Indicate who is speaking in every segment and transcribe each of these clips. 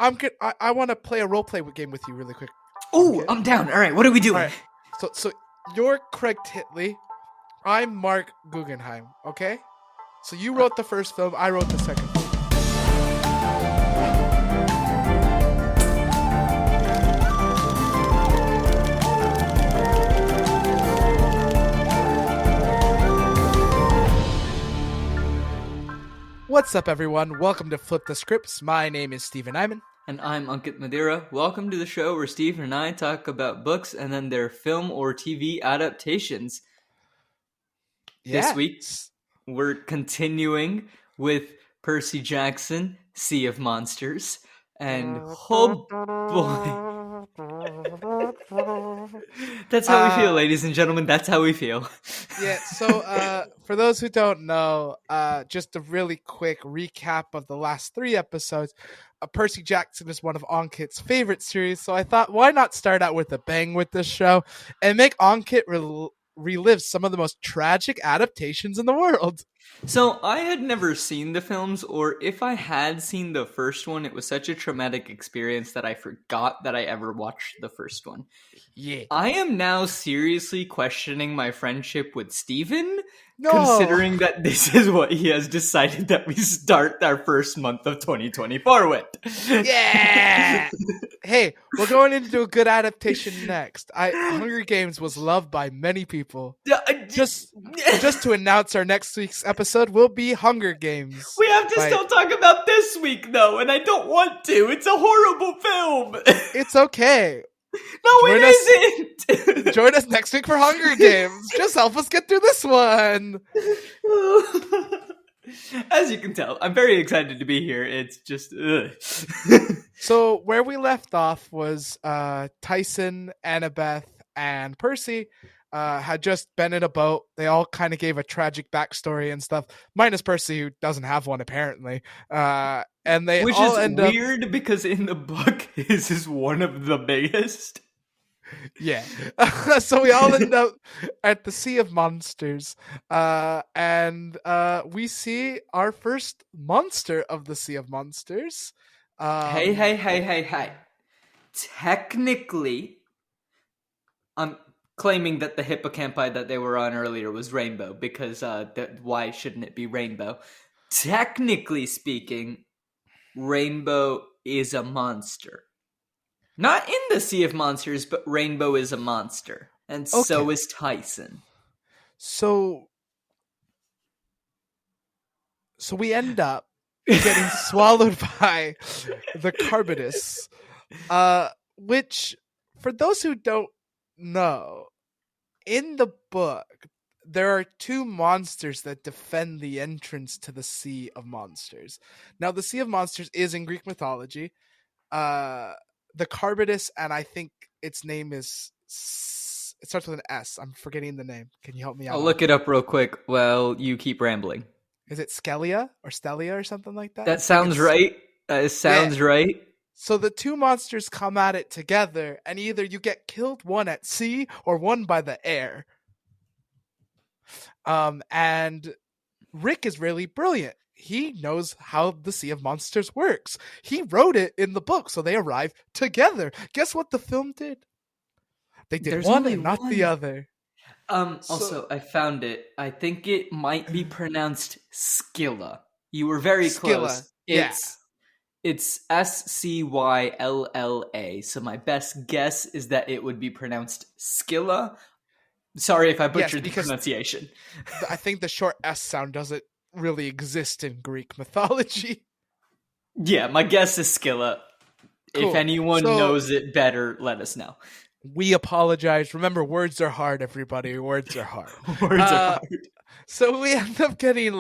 Speaker 1: I'm good. I want to play a role play game with you really quick.
Speaker 2: Oh, I'm down. All right, what are we doing?
Speaker 1: All right. So you're Craig Titley. I'm Mark Guggenheim. Okay. So you wrote the first film. I wrote the second film. What's up, everyone? Welcome to Flip the Scripts. My name is Stephen Nieman.
Speaker 2: And I'm Ankit and Madhira. Welcome to the show where Stephen and I talk about books and then their film or TV adaptations. This week, we're continuing with Percy Jackson, Sea of Monsters. And oh boy. That's how we feel, ladies and gentlemen. That's how we feel.
Speaker 1: Yeah, so for those who don't know, just a really quick recap of the last 3 episodes. Percy Jackson is one of Ankit's favorite series, so I thought, why not start out with a bang with this show and make Ankit relive some of the most tragic adaptations in the world.
Speaker 2: So I had never seen the films, or if I had seen the first one, it was such a traumatic experience that I forgot that I ever watched the first one.
Speaker 1: Yeah.
Speaker 2: I am now seriously questioning my friendship with Stephen, considering that this is what he has decided that we start our first month of 2024 with.
Speaker 1: Yeah! Hey, we're going into a good adaptation next. Hunger Games was loved by many people. Just to announce our next week's episode will be Hunger Games.
Speaker 2: We have to still talk about this week, though, and I don't want to. It's a horrible film.
Speaker 1: It's okay.
Speaker 2: No, it isn't.
Speaker 1: Join us next week for Hunger Games. Just help us get through this one.
Speaker 2: As you can tell, I'm very excited to be here. It's just...
Speaker 1: So where we left off was Tyson, Annabeth, and Percy had just been in a boat. They all kind of gave a tragic backstory and stuff, minus Percy, who doesn't have one apparently. And they
Speaker 2: Which
Speaker 1: all
Speaker 2: is
Speaker 1: end up
Speaker 2: weird because in the book his is one of the biggest.
Speaker 1: Yeah. So we all end up at the Sea of Monsters. And we see our first monster of the Sea of Monsters.
Speaker 2: Hey. Technically, I'm claiming that the hippocampi that they were on earlier was rainbow, because why shouldn't it be rainbow? Technically speaking, Rainbow is a monster. Not in the Sea of Monsters, but Rainbow is a monster. And so is Tyson. So
Speaker 1: we end up getting swallowed by the Carbidus, which, for those who don't know, in the book, there are 2 monsters that defend the entrance to the Sea of Monsters. Now, the Sea of Monsters is in Greek mythology. The Carbidus, and I think its name is... It starts with an S. I'm forgetting the name. Can you help me out?
Speaker 2: I'll look it up real quick while you keep rambling.
Speaker 1: Is it Skelia or something like that?
Speaker 2: That sounds right. Right.
Speaker 1: So the 2 monsters come at it together, and either you get killed, one at sea or one by the air. And Rick is really brilliant. He knows how the Sea of Monsters works. He wrote it in the book, so they arrive together. Guess what the film did? They did
Speaker 2: There's
Speaker 1: one
Speaker 2: only
Speaker 1: and not
Speaker 2: one.
Speaker 1: the other.
Speaker 2: Also, I found it. I think it might be pronounced Scylla. You were very close. It's Scylla. So my best guess is that it would be pronounced Scylla. Sorry if I butchered the pronunciation.
Speaker 1: I think the short S sound doesn't really exist in Greek mythology.
Speaker 2: Yeah, my guess is Scylla. Cool. If anyone knows it better, let us know.
Speaker 1: We apologize. Remember, words are hard, everybody. Words are hard.
Speaker 2: Words are hard.
Speaker 1: So we end up getting,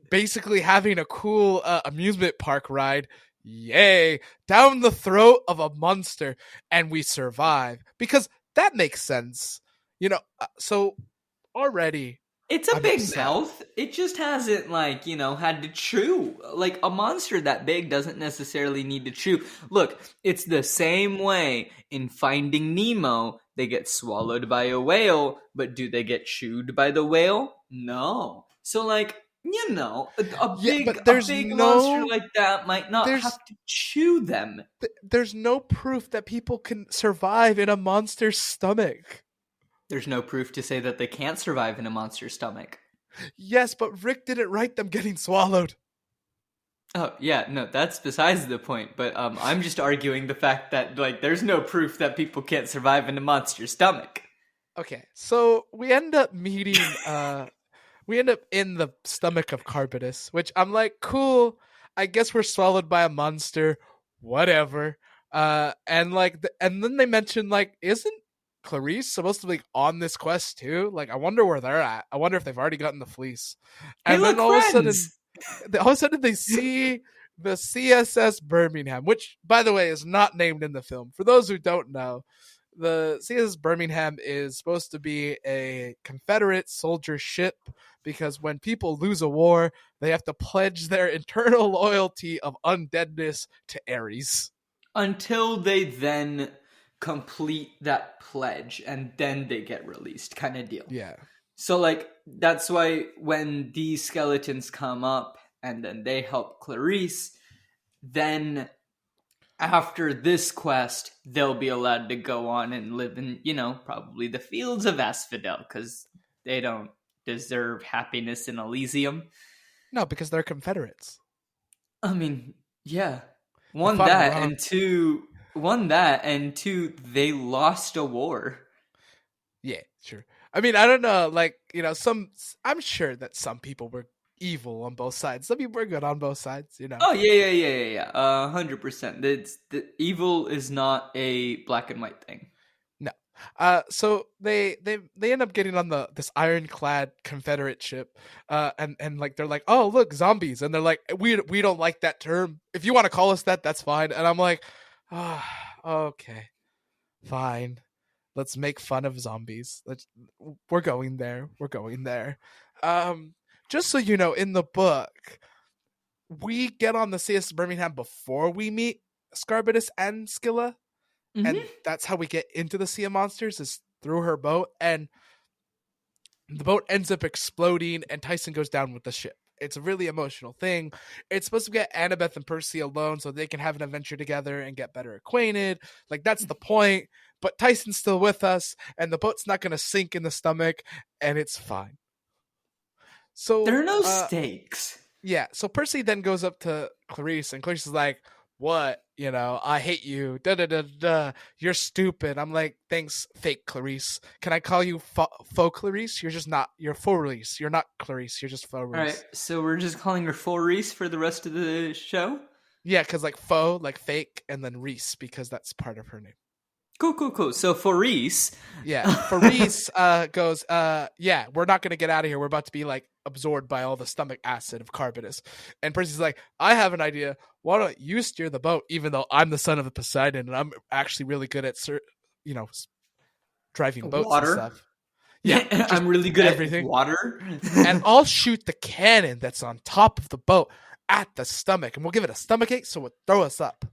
Speaker 1: basically having a cool amusement park ride. Yay! Down the throat of a monster. And we survive. Because that makes sense. So already...
Speaker 2: It's a big mouth. It just hasn't, had to chew. A monster that big doesn't necessarily need to chew. Look, it's the same way in Finding Nemo. They get swallowed by a whale, but do they get chewed by the whale? No. So, You know, a
Speaker 1: Yeah,
Speaker 2: big
Speaker 1: but there's
Speaker 2: monster
Speaker 1: no
Speaker 2: like that might not
Speaker 1: there's
Speaker 2: have to chew them.
Speaker 1: there's no proof that people can survive in a monster's stomach.
Speaker 2: There's no proof to say that they can't survive in a monster's stomach.
Speaker 1: Yes, but Rick didn't write them getting swallowed.
Speaker 2: Oh, yeah, no, that's besides the point, but I'm just arguing the fact that, like, there's no proof that people can't survive in a monster's stomach.
Speaker 1: Okay, so we end up meeting we end up in the stomach of Carbitus, which I'm like, cool, I guess we're swallowed by a monster, whatever. And like and then they mention, like, isn't Clarice supposed to be on this quest too? Like, I wonder where they're at. I wonder if they've already gotten the fleece.
Speaker 2: Hey,
Speaker 1: And then
Speaker 2: look, friends!
Speaker 1: all of a sudden they see the CSS Birmingham, which, by the way, is not named in the film. For those who don't know, the CSS Birmingham is supposed to be a Confederate soldier ship because when people lose a war, they have to pledge their eternal loyalty of undeadness to Ares.
Speaker 2: Until they then complete that pledge and then they get released, kind of deal.
Speaker 1: Yeah.
Speaker 2: So, like, that's why when these skeletons come up and then they help Clarice, then after this quest, they'll be allowed to go on and live in, you know, probably the fields of Asphodel, because they don't deserve happiness in Elysium.
Speaker 1: No, because they're Confederates.
Speaker 2: I mean, yeah.
Speaker 1: They fought in
Speaker 2: One that, and two, they lost a war.
Speaker 1: Yeah, sure. I mean, I don't know, like, you know, I'm sure that some people were evil on both sides. Some people were good on both sides, you know.
Speaker 2: Oh, yeah. 100%. The evil is not a black and white thing.
Speaker 1: No. So they end up getting on this ironclad Confederate ship, and like they're like, oh look, zombies, and they're like, we don't like that term. If you want to call us that, that's fine. And I'm like, okay, fine. Let's make fun of zombies. We're going there. Just so you know, in the book, we get on the CS Birmingham before we meet Scarbitus and Scylla. And that's how we get into the Sea of Monsters, is through her boat. And the boat ends up exploding and Tyson goes down with the ship. It's a really emotional thing. It's supposed to get Annabeth and Percy alone so they can have an adventure together and get better acquainted. Like, that's the point. But Tyson's still with us, and the boat's not going to sink in the stomach, and it's fine. So
Speaker 2: there are no stakes.
Speaker 1: Yeah. So Percy then goes up to Clarice, and Clarice is like, what? You know, I hate you. You're stupid. I'm like, thanks, fake Clarice. Can I call you faux Clarice? You're just not. You're faux Reese. You're not Clarice. You're just faux Reese.
Speaker 2: All right. So we're just calling her faux Reese for the rest of the show?
Speaker 1: Yeah, because like faux, like fake, and then Reese, because that's part of her name.
Speaker 2: Cool. So Faris.
Speaker 1: Yeah, Faris goes, yeah, we're not going to get out of here. We're about to be like absorbed by all the stomach acid of Carbitus. And Percy's like, I have an idea. Why don't you steer the boat, even though I'm the son of the Poseidon and I'm actually really good at, driving boats and stuff.
Speaker 2: Yeah, I'm really good at water.
Speaker 1: And I'll shoot the cannon that's on top of the boat at the stomach, and we'll give it a stomachache so it'll throw us up.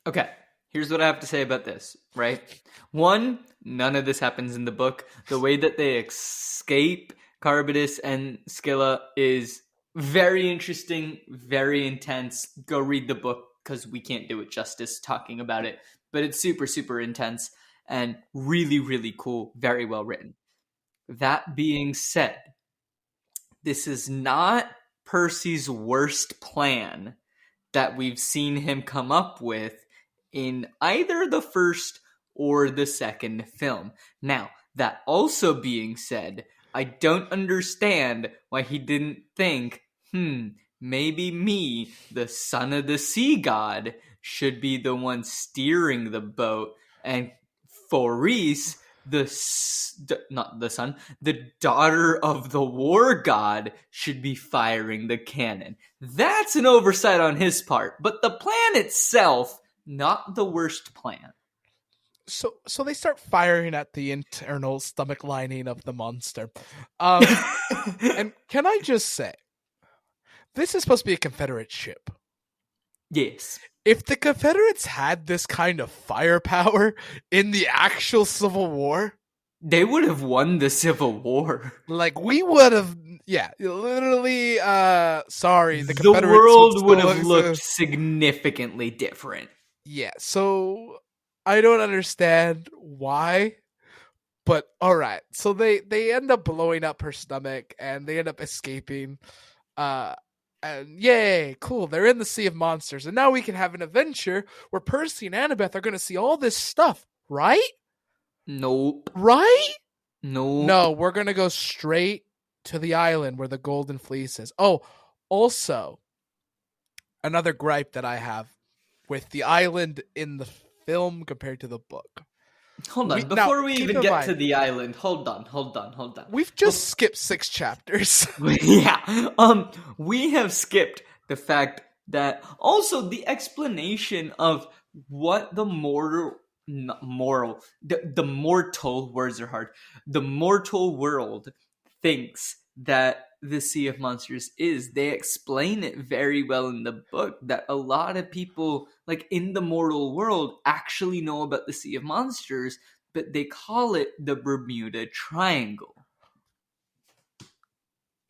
Speaker 2: Okay. Here's what I have to say about this, right? One, none of this happens in the book. The way that they escape Carbitus and Scylla is very interesting, very intense. Go read the book because we can't do it justice talking about it. But it's super, super intense and really, really cool. Very well written. That being said, this is not Percy's worst plan that we've seen him come up with in either the first or the second film. Now, that also being said, I don't understand why he didn't think, maybe me, the son of the sea god, should be the one steering the boat, and Faris, the daughter of the war god, should be firing the cannon. That's an oversight on his part, but the plan itself, not the worst plan.
Speaker 1: So they start firing at the internal stomach lining of the monster. And can I just say, this is supposed to be a Confederate ship.
Speaker 2: Yes.
Speaker 1: If the Confederates had this kind of firepower in the actual Civil War,
Speaker 2: They would have won the Civil War.
Speaker 1: Like, we would have, yeah, literally, sorry, the
Speaker 2: The
Speaker 1: Confederates would
Speaker 2: world would
Speaker 1: still
Speaker 2: have looked
Speaker 1: exist.
Speaker 2: significantly different.
Speaker 1: Yeah, so I don't understand why, but all right. So they end up blowing up her stomach, and they end up escaping. Uh, and yay, cool! They're in the Sea of Monsters, and now we can have an adventure where Percy and Annabeth are going to see all this stuff, right?
Speaker 2: Nope.
Speaker 1: Right?
Speaker 2: Nope.
Speaker 1: No, we're going to go straight to the island where the Golden Fleece is. Oh, also, another gripe that I have with the island in the film compared to the book.
Speaker 2: Hold on. Before we even get to the island, hold on.
Speaker 1: We've just skipped 6 chapters.
Speaker 2: Yeah. We have skipped the fact that also the explanation of what the mortal words are hard. The mortal world thinks that the Sea of Monsters is. They explain it very well in the book that a lot of people, like in the mortal world, actually know about the Sea of Monsters, but they call it the Bermuda Triangle.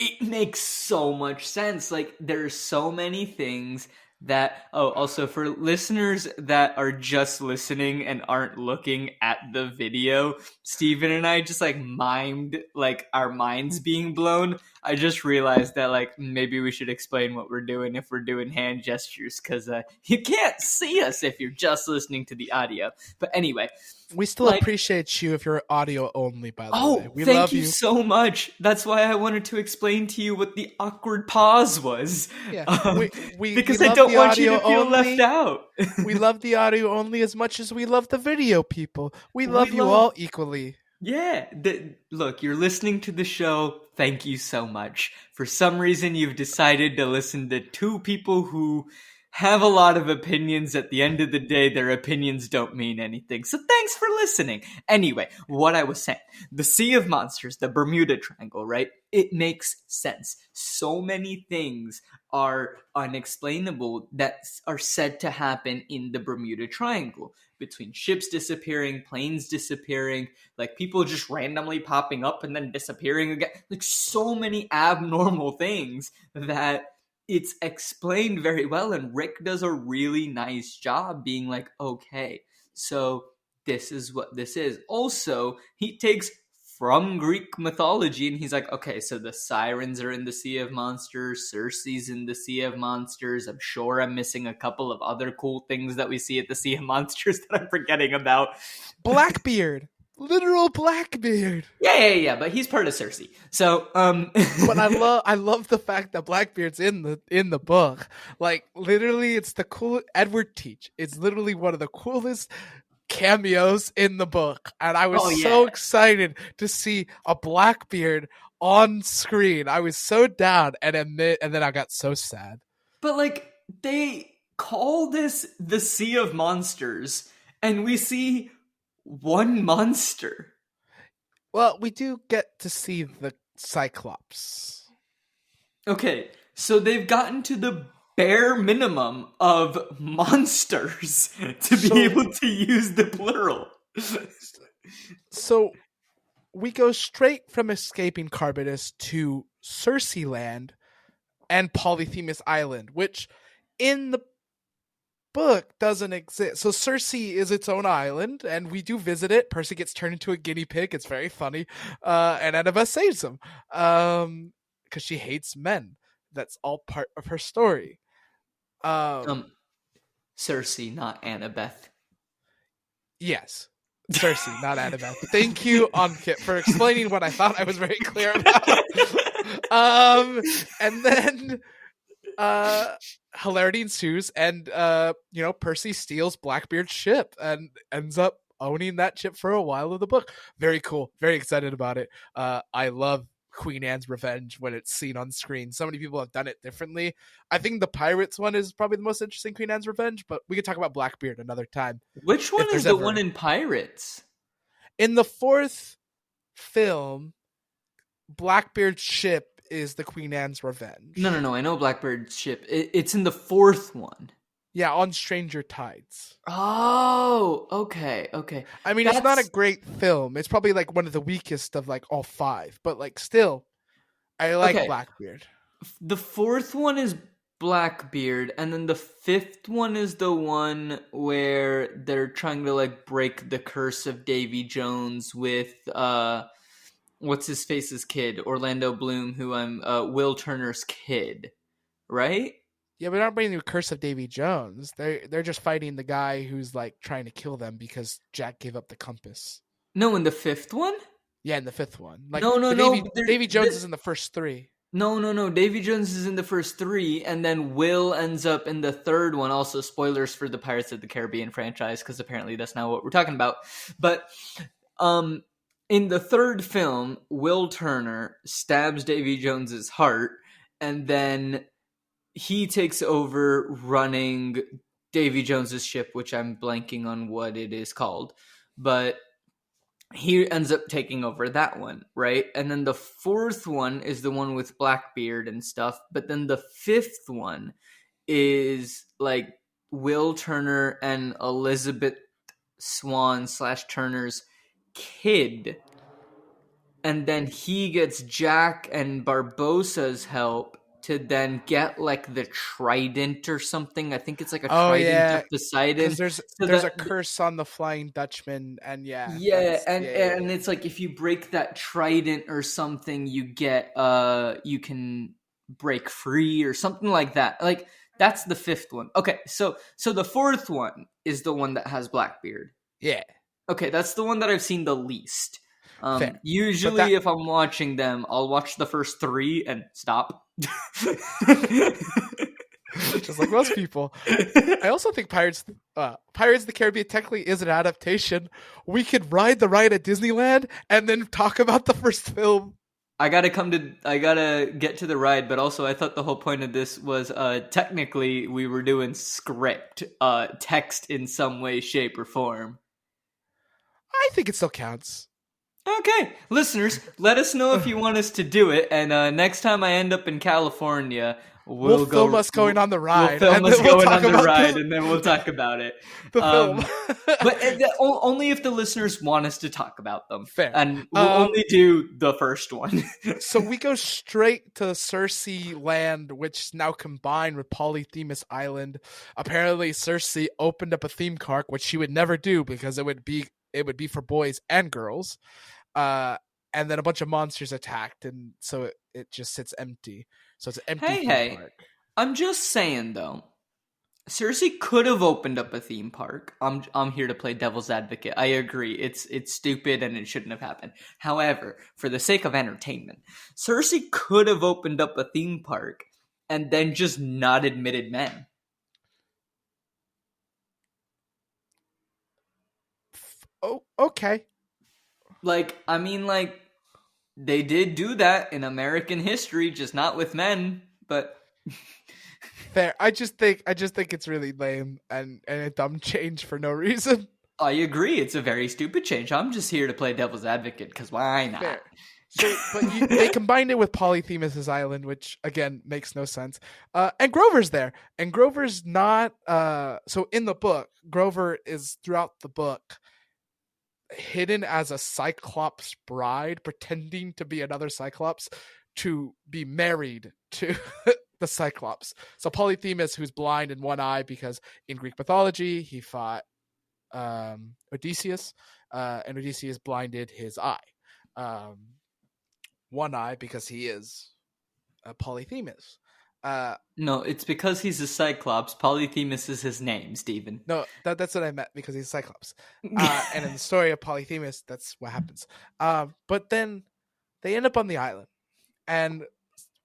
Speaker 2: It makes so much sense. Like, there's so many things that... Oh, also, for listeners that are just listening and aren't looking at the video, Steven and I just, like, mimed, like, our minds being blown. I just realized that, like, maybe we should explain what we're doing if we're doing hand gestures, because you can't see us if you're just listening to the audio. But anyway...
Speaker 1: We still appreciate you if you're audio only, by the way. We
Speaker 2: thank
Speaker 1: love
Speaker 2: you so much. That's why I wanted to explain to you what the awkward pause was.
Speaker 1: Yeah,
Speaker 2: because I don't want you to feel left out.
Speaker 1: We love the audio only as much as we love the video people. We love you all equally.
Speaker 2: Yeah. Look, you're listening to the show. Thank you so much. For some reason, you've decided to listen to 2 people who have a lot of opinions. At the end of the day, their opinions don't mean anything. So thanks for listening. Anyway, what I was saying, the Sea of Monsters, the Bermuda Triangle, right? It makes sense. So many things are unexplainable that are said to happen in the Bermuda Triangle. Between ships disappearing, planes disappearing, like people just randomly popping up and then disappearing again. Like, so many abnormal things that it's explained very well, and Rick does a really nice job being like, okay, so this is what this is. Also, he takes from Greek mythology and he's like, okay, so the sirens are in the Sea of Monsters, Circe's in the Sea of Monsters. I'm sure I'm missing a couple of other cool things that we see at the Sea of Monsters that I'm forgetting about.
Speaker 1: Blackbeard. Literal Blackbeard.
Speaker 2: Yeah, but he's part of Circe. So,
Speaker 1: but I love the fact that Blackbeard's in the book. Like, literally, it's the cool Edward Teach. It's literally one of the coolest cameos in the book, and I was so excited to see a Blackbeard on screen. I was so down, and then I got so sad.
Speaker 2: But like, they call this the Sea of Monsters, and we see one monster.
Speaker 1: Well, we do get to see the Cyclops.
Speaker 2: Okay, so they've gotten to the bare minimum of monsters to be able to use the plural.
Speaker 1: So we go straight from escaping Carbidus to Circe Land and Polyphemus Island, which in the book doesn't exist. So Circe is its own island, and we do visit it. Percy gets turned into a guinea pig. It's very funny. And Annabeth saves him because she hates men. That's all part of her story.
Speaker 2: Circe, not Annabeth.
Speaker 1: Yes. Circe, not Annabeth. Thank you, Ankit, for explaining what I thought I was very clear about. And then hilarity ensues, and Percy steals Blackbeard's ship and ends up owning that ship for a while of the book. Very cool. Very excited about it. I love Queen Anne's Revenge when it's seen on screen. So many people have done it differently. I think the Pirates one is probably the most interesting, Queen Anne's Revenge, but we could talk about Blackbeard another time.
Speaker 2: Which one is the one in Pirates?
Speaker 1: In the 4th film, Blackbeard's ship is the Queen Anne's Revenge.
Speaker 2: No, I know Blackbeard's ship. It's in the 4th one.
Speaker 1: Yeah, on Stranger Tides.
Speaker 2: Oh, okay.
Speaker 1: I mean, it's not a
Speaker 2: That's
Speaker 1: great film. It's probably like one of the weakest of like all five, but like still, I like
Speaker 2: okay.
Speaker 1: Blackbeard.
Speaker 2: The fourth one is Blackbeard, and then the fifth one is the one where they're trying to like break the curse of Davy Jones with what's his face's kid, Orlando Bloom, who I'm Will Turner's kid, right?
Speaker 1: Yeah, we're not bringing the Curse of Davy Jones. They're just fighting the guy who's like trying to kill them because Jack gave up the compass.
Speaker 2: No, in the fifth one?
Speaker 1: Yeah, in the fifth one, like
Speaker 2: No, no,
Speaker 1: the
Speaker 2: no.
Speaker 1: Davy Jones is in the first three.
Speaker 2: No. Davy Jones is in the first three, and then Will ends up in the third one. Also, spoilers for the Pirates of the Caribbean franchise, because apparently that's not what we're talking about. But in the third film, Will Turner stabs Davy Jones's heart, and then he takes over running Davy Jones's ship, which I'm blanking on what it is called. But he ends up taking over that one, right? And then the fourth one is the one with Blackbeard and stuff. But then the fifth one is like Will Turner and Elizabeth Swan / Turner's kid. And then he gets Jack and Barbossa's help to then get like the trident or something. I think it's like a
Speaker 1: Oh
Speaker 2: trident
Speaker 1: yeah,
Speaker 2: of Poseidon.
Speaker 1: because there's
Speaker 2: So
Speaker 1: there's a
Speaker 2: that
Speaker 1: curse on the Flying Dutchman, and yeah,
Speaker 2: yeah,
Speaker 1: that's
Speaker 2: and
Speaker 1: yeah, yeah,
Speaker 2: and
Speaker 1: yeah.
Speaker 2: it's like if you break that trident or something, you get you can break free or something like that. Like that's the fifth one. Okay, so the fourth one is the one that has Blackbeard.
Speaker 1: Yeah,
Speaker 2: Okay, that's the one that I've seen the least.
Speaker 1: fair. But
Speaker 2: Usually,
Speaker 1: that
Speaker 2: if I'm watching them, I'll watch the first three and stop.
Speaker 1: just like most people. I also think Pirates of the Caribbean technically is an adaptation. We could ride the ride at Disneyland and then talk about the first film.
Speaker 2: I gotta get to the ride, but also I thought the whole point of this was technically we were doing script, text in some way, shape, or form.
Speaker 1: I think it still counts.
Speaker 2: Okay, listeners, let us know if you want us to do it, and next time I end up in California,
Speaker 1: We'll film us going on the
Speaker 2: We'll
Speaker 1: ride,
Speaker 2: film
Speaker 1: and
Speaker 2: us
Speaker 1: then we'll
Speaker 2: going
Speaker 1: talk
Speaker 2: on the
Speaker 1: about
Speaker 2: ride, and then we'll talk about it.
Speaker 1: the film.
Speaker 2: But only if the listeners want us to talk about them.
Speaker 1: Fair.
Speaker 2: And we'll only do the first one.
Speaker 1: So we go straight to Circe Land, which is now combined with Polyphemus Island. Apparently, Circe opened up a theme park, which she would never do because it would be for boys and girls. And then a bunch of monsters attacked, and so it just sits empty. So it's an empty theme park.
Speaker 2: I'm just saying though. Circe could have opened up a theme park. I'm here to play devil's advocate. I agree. It's stupid and it shouldn't have happened. However, for the sake of entertainment, Circe could have opened up a theme park and then just not admitted men.
Speaker 1: Oh, okay.
Speaker 2: Like, I mean, like, they did do that in American history, just not with men, but
Speaker 1: Fair. I just think it's really lame and a dumb change for no reason.
Speaker 2: I agree. It's a very stupid change. I'm just here to play devil's advocate because why not?
Speaker 1: Fair. So, but they combined it with Polyphemus' Island, which again makes no sense. And Grover's there, and Grover's not. So in the book, Grover is throughout the book hidden as a Cyclops bride, pretending to be another Cyclops to be married to the Cyclops. So Polyphemus, who's blind in one eye because in Greek mythology he fought Odysseus, and Odysseus blinded his eye. One eye because he is a Polyphemus.
Speaker 2: No, it's because he's a Cyclops. Polyphemus is his name, Stephen.
Speaker 1: No, that's what I meant, because he's a Cyclops. And in the story of Polyphemus, that's what happens. But then they end up on the island, and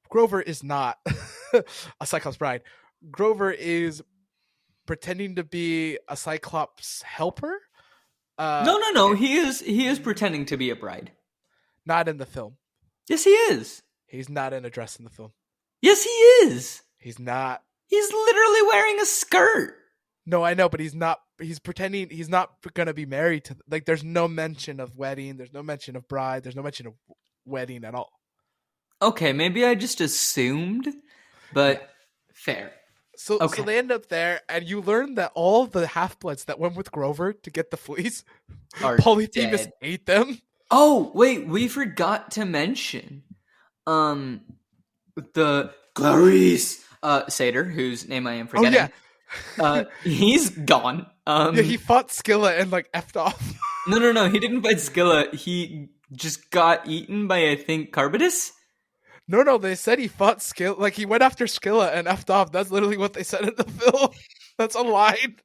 Speaker 1: Grover is not a Cyclops bride. Grover is pretending to be a Cyclops helper.
Speaker 2: No. He is pretending to be a bride.
Speaker 1: Not in the film.
Speaker 2: Yes, he is.
Speaker 1: He's not in a dress in the film.
Speaker 2: Yes, he is.
Speaker 1: He's not.
Speaker 2: He's literally wearing a skirt.
Speaker 1: No, I know, but he's not. He's pretending he's not gonna be married to. Like, there's no mention of wedding. There's no mention of bride. There's no mention of wedding at all.
Speaker 2: Okay, maybe I just assumed, but
Speaker 1: Yeah.
Speaker 2: fair.
Speaker 1: So
Speaker 2: Okay.
Speaker 1: they end up there, and you learn that all the half-bloods that went with Grover to get the fleas,
Speaker 2: Are
Speaker 1: Polyphemus
Speaker 2: dead.
Speaker 1: ate them.
Speaker 2: Oh, wait, we forgot to mention um the Clarice satyr, whose name I am
Speaker 1: Oh yeah,
Speaker 2: forgetting. He's gone.
Speaker 1: yeah. He fought Scylla and like effed off.
Speaker 2: No, he didn't fight Scylla. He just got eaten by, I think, Carbitus.
Speaker 1: No, they said he fought Scylla. Like he went after Scylla and effed off. That's literally what they said in the film. That's a line.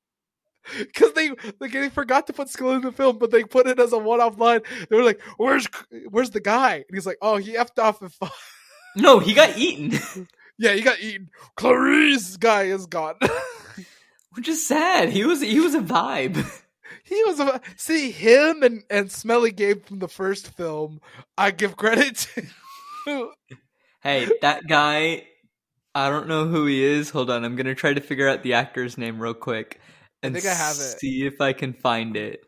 Speaker 1: Because they forgot to put Scylla in the film, but they put it as a one-off line. They were like, "Where's the guy?" And he's like, "Oh, he effed off and fought."
Speaker 2: No, he got eaten.
Speaker 1: Yeah, he got eaten. Clarice guy is gone.
Speaker 2: Which is sad. He was a vibe.
Speaker 1: He was see him and Smelly Gabe from the first film. I give credit to.
Speaker 2: Hey, that guy, I don't know who he is. Hold on, I'm gonna try to figure out the actor's name real quick
Speaker 1: I
Speaker 2: and
Speaker 1: think I have it.
Speaker 2: see if I can find it.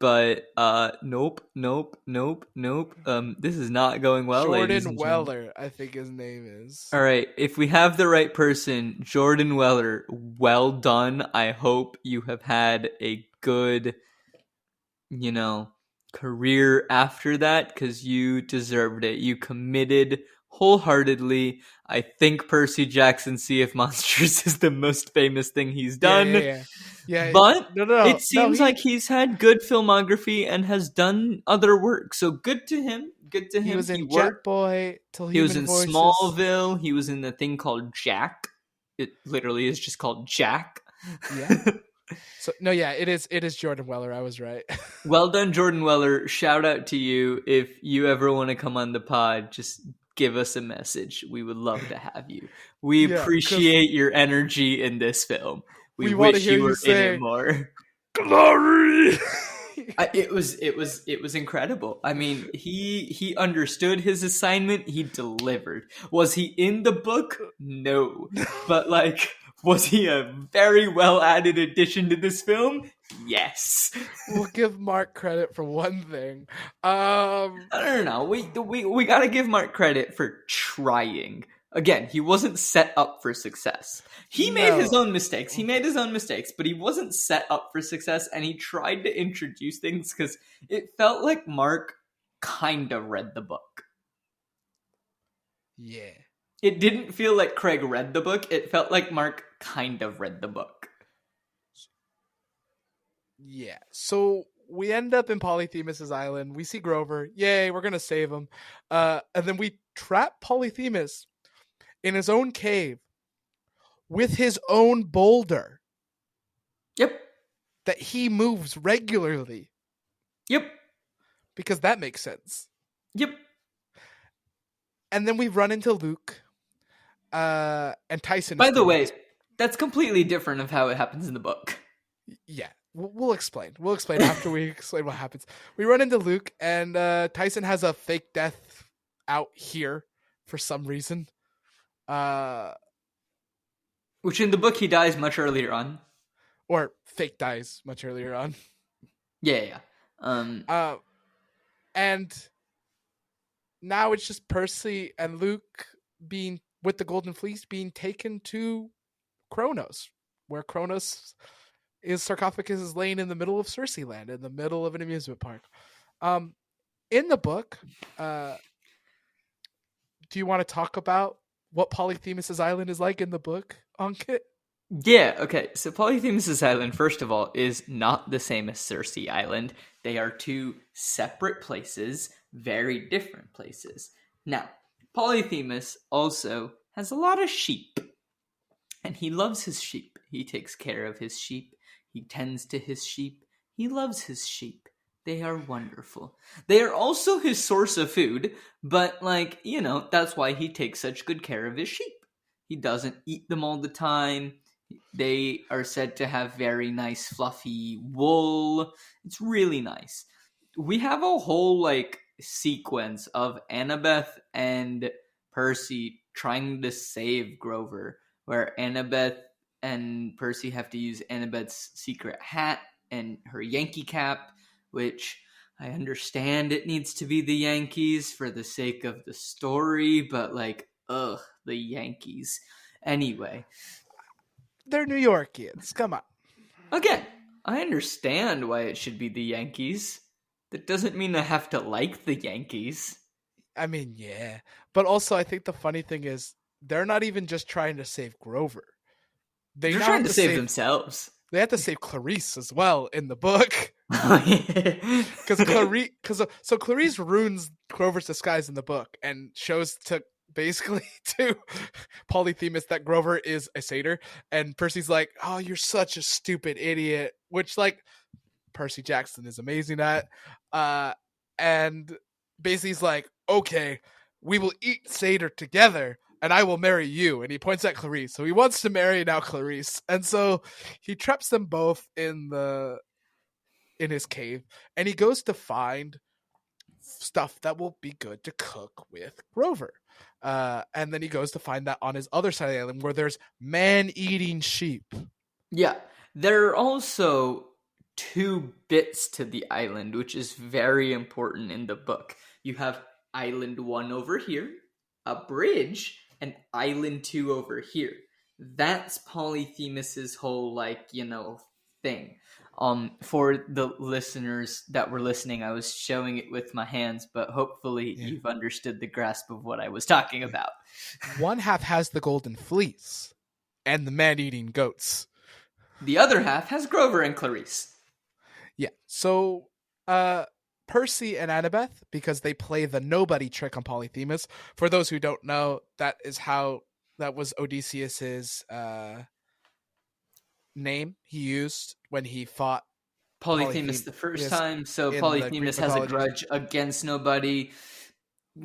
Speaker 2: But nope. This is not going well, ladies
Speaker 1: Jordan
Speaker 2: and gentlemen.
Speaker 1: Weller, I think his name is.
Speaker 2: All right, if we have the right person, Jordan Weller, well done. I hope you have had a good, career after that, because you deserved it. You committed wholeheartedly. I think Percy Jackson Sea of Monsters is the most famous thing he's done.
Speaker 1: Yeah.
Speaker 2: But
Speaker 1: No.
Speaker 2: it seems like he's had good filmography and has done other work. So good to him. Good to him.
Speaker 1: He was in Jet
Speaker 2: worked.
Speaker 1: Boy till
Speaker 2: He was
Speaker 1: Human
Speaker 2: in
Speaker 1: Voices.
Speaker 2: Smallville. He was in the thing called Jack. It literally is just called Jack.
Speaker 1: Yeah. So no, yeah, it is Jordan Weller. I was right.
Speaker 2: Well done, Jordan Weller. Shout out to you. If you ever want to come on the pod, just give us a message. We would love to have you. We appreciate your energy in this film. We wish you were in it more.
Speaker 1: Glory.
Speaker 2: It was incredible. I mean, he understood his assignment. He delivered. Was he in the book? No. But was he a very well added addition to this film? Yes.
Speaker 1: We'll give Mark credit for one thing.
Speaker 2: I don't know. We gotta give Mark credit for trying. Again, he wasn't set up for success. He made his own mistakes. But he wasn't set up for success, and he tried to introduce things because it felt like Mark kind of read the book.
Speaker 1: Yeah.
Speaker 2: It didn't feel like Craig read the book. It felt like Mark kind of read the book.
Speaker 1: Yeah. So we end up in Polyphemus' island. We see Grover. Yay, we're gonna save him. And then we trap Polyphemus in his own cave with his own boulder.
Speaker 2: Yep.
Speaker 1: That he moves regularly.
Speaker 2: Yep.
Speaker 1: Because that makes sense.
Speaker 2: Yep.
Speaker 1: And then we run into Luke. And Tyson.
Speaker 2: By the way, that's completely different of how it happens in the book.
Speaker 1: Yeah. We'll explain. We'll explain after we explain what happens. We run into Luke, and Tyson has a fake death out here for some reason.
Speaker 2: Which in the book he dies much earlier on.
Speaker 1: Or fake dies much earlier on.
Speaker 2: Yeah.
Speaker 1: And now it's just Percy and Luke being with the Golden Fleece being taken to Kronos, where Kronos' sarcophagus is laying in the middle of Cersei Land, in the middle of an amusement park. In the book, do you want to talk about what Polyphemus' island is like in the book, Ankit?
Speaker 2: Yeah, okay. So Polyphemus' island, first of all, is not the same as Cersei Island. They are two separate places, very different places. Now, Polyphemus also has a lot of sheep. And he loves his sheep. He takes care of his sheep. He tends to his sheep. He loves his sheep. They are wonderful. They are also his source of food, but that's why he takes such good care of his sheep. He doesn't eat them all the time. They are said to have very nice fluffy wool. It's really nice. We have a whole sequence of Annabeth and Percy trying to save Grover, where Annabeth and Percy have to use Annabeth's secret hat and her Yankee cap, which I understand it needs to be the Yankees for the sake of the story, but the Yankees. Anyway.
Speaker 1: They're New Yorkians. Come on.
Speaker 2: Again, I understand why it should be the Yankees. That doesn't mean I have to like the Yankees.
Speaker 1: I mean, yeah. But also, I think the funny thing is, they're not even just trying to save Grover. They
Speaker 2: They're
Speaker 1: now
Speaker 2: trying
Speaker 1: have
Speaker 2: to
Speaker 1: to
Speaker 2: save
Speaker 1: save.
Speaker 2: themselves.
Speaker 1: They have to save Clarice as well in the book.
Speaker 2: Oh,
Speaker 1: So Clarice ruins Grover's disguise in the book and shows to basically to Polyphemus that Grover is a satyr, and Percy's like, "Oh, you're such a stupid idiot," which like Percy Jackson is amazing at. And basically he's like, "Okay, we will eat satyr together." And I will marry you. And he points at Clarice. So he wants to marry now Clarice. And so he traps them both in his cave, and he goes to find stuff that will be good to cook with Grover. And then he goes to find that on his other side of the island where there's man-eating sheep.
Speaker 2: yeah, there are also two bits to the island, which is very important in the book. You have Island 1 over here, a bridge, and Island 2 over here. That's Polyphemus's whole, thing. For the listeners that were listening, I was showing it with my hands, but hopefully you've understood the grasp of what I was talking about.
Speaker 1: One half has the golden fleece and the man-eating goats.
Speaker 2: The other half has Grover and Clarice.
Speaker 1: Yeah. So Percy and Annabeth, because they play the nobody trick on Polyphemus. For those who don't know, that was Odysseus's name he used when he fought
Speaker 2: Polyphemus the first time, so Polyphemus has a grudge against nobody.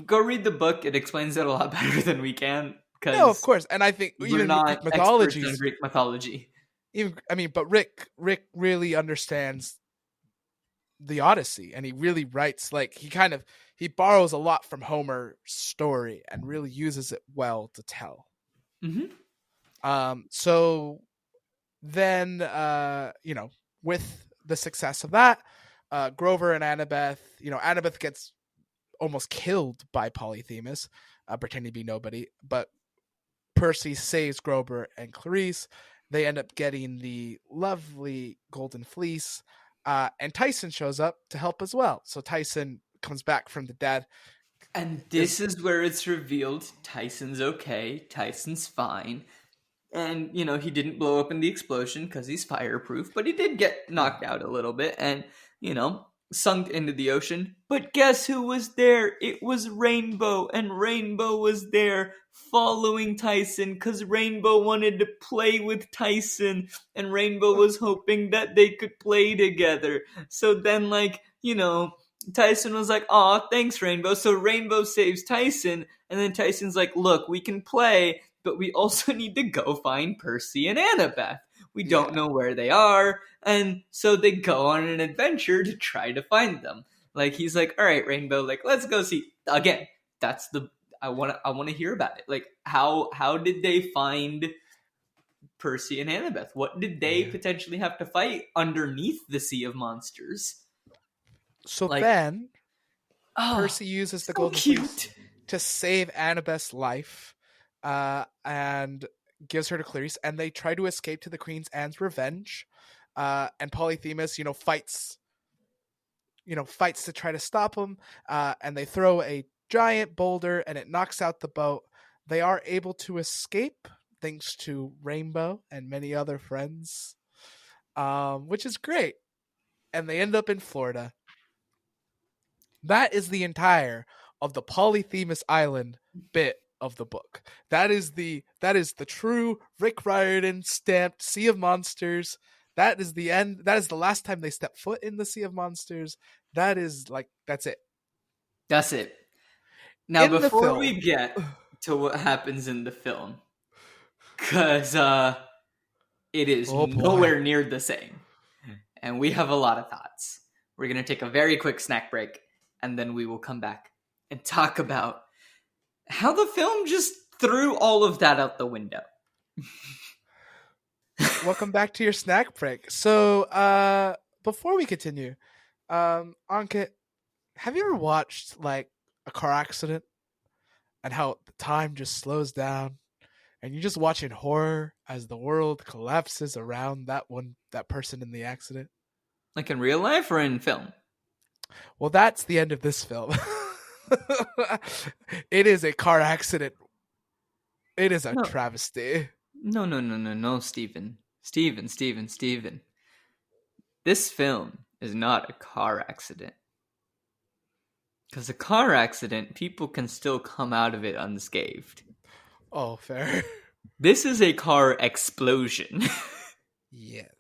Speaker 2: Go read the book; it explains it a lot better than we can.
Speaker 1: No, of course, and I think
Speaker 2: we're not experts in Greek mythology.
Speaker 1: But Rick really understands the Odyssey, and he really writes he borrows a lot from Homer's story and really uses it well to tell.
Speaker 2: Mm-hmm.
Speaker 1: So then, with the success of that, Grover and Annabeth, Annabeth gets almost killed by Polyphemus, pretending to be nobody, but Percy saves Grover and Clarice. They end up getting the lovely golden fleece, and Tyson shows up to help as well. So Tyson comes back from the dead.
Speaker 2: And this is where it's revealed Tyson's okay, Tyson's fine. And, he didn't blow up in the explosion because he's fireproof, but he did get knocked out a little bit and, sunk into the ocean. But guess who was there? It was Rainbow, and Rainbow was there following Tyson because Rainbow wanted to play with Tyson, and Rainbow was hoping that they could play together. So then, Tyson was like, "Aw, thanks, Rainbow." So Rainbow saves Tyson, and then Tyson's like, "Look, we can play, but we also need to go find Percy and Annabeth. We don't know where they are." And so they go on an adventure to try to find them. He's like, "All right, Rainbow, let's go see." Again, that's I want to hear about it. How did they find Percy and Annabeth? What did they potentially have to fight underneath the Sea of Monsters?
Speaker 1: So then Percy uses the golden fleece to save Annabeth's life, and gives her to Clarice, and they try to escape to the Queen's Anne's revenge. And Polyphemus, fights to try to stop him, and they throw a giant boulder, and it knocks out the boat. They are able to escape thanks to Rainbow and many other friends, which is great. And they end up in Florida. That is the entire of the Polyphemus Island bit of the book. That is the true Rick Riordan stamped Sea of Monsters. That is the end. That is the last time they step foot in the Sea of Monsters. That's it.
Speaker 2: That's it. Now, before we get to what happens in the film, because it is nowhere near the same, and we have a lot of thoughts. We're going to take a very quick snack break, and then we will come back and talk about how the film just threw all of that out the window.
Speaker 1: Welcome back to your snack break. So, before we continue, Ankit, have you ever watched a car accident and how the time just slows down and you just watch in horror as the world collapses around that person in the accident.
Speaker 2: Like in real life or in film?
Speaker 1: Well, that's the end of this film. It is a car accident. It is a
Speaker 2: No,
Speaker 1: travesty.
Speaker 2: no, Steven. This film is not a car accident. Because a car accident, people can still come out of it unscathed.
Speaker 1: Oh, fair.
Speaker 2: This is a car explosion.
Speaker 1: Yes.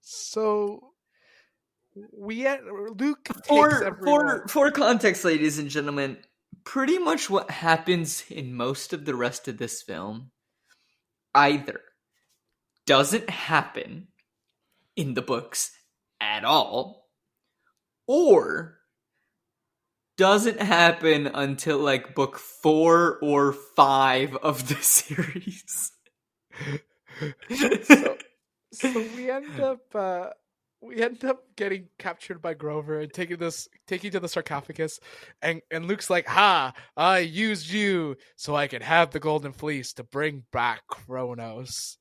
Speaker 1: So Luke takes everyone.
Speaker 2: For context, ladies and gentlemen, pretty much what happens in most of the rest of this film either doesn't happen in the books at all, or doesn't happen until like book 4 or 5 of the series.
Speaker 1: So we end up getting captured by Grover and taking to the sarcophagus, and Luke's like, "Ha! I used you so I can have the Golden Fleece to bring back Kronos."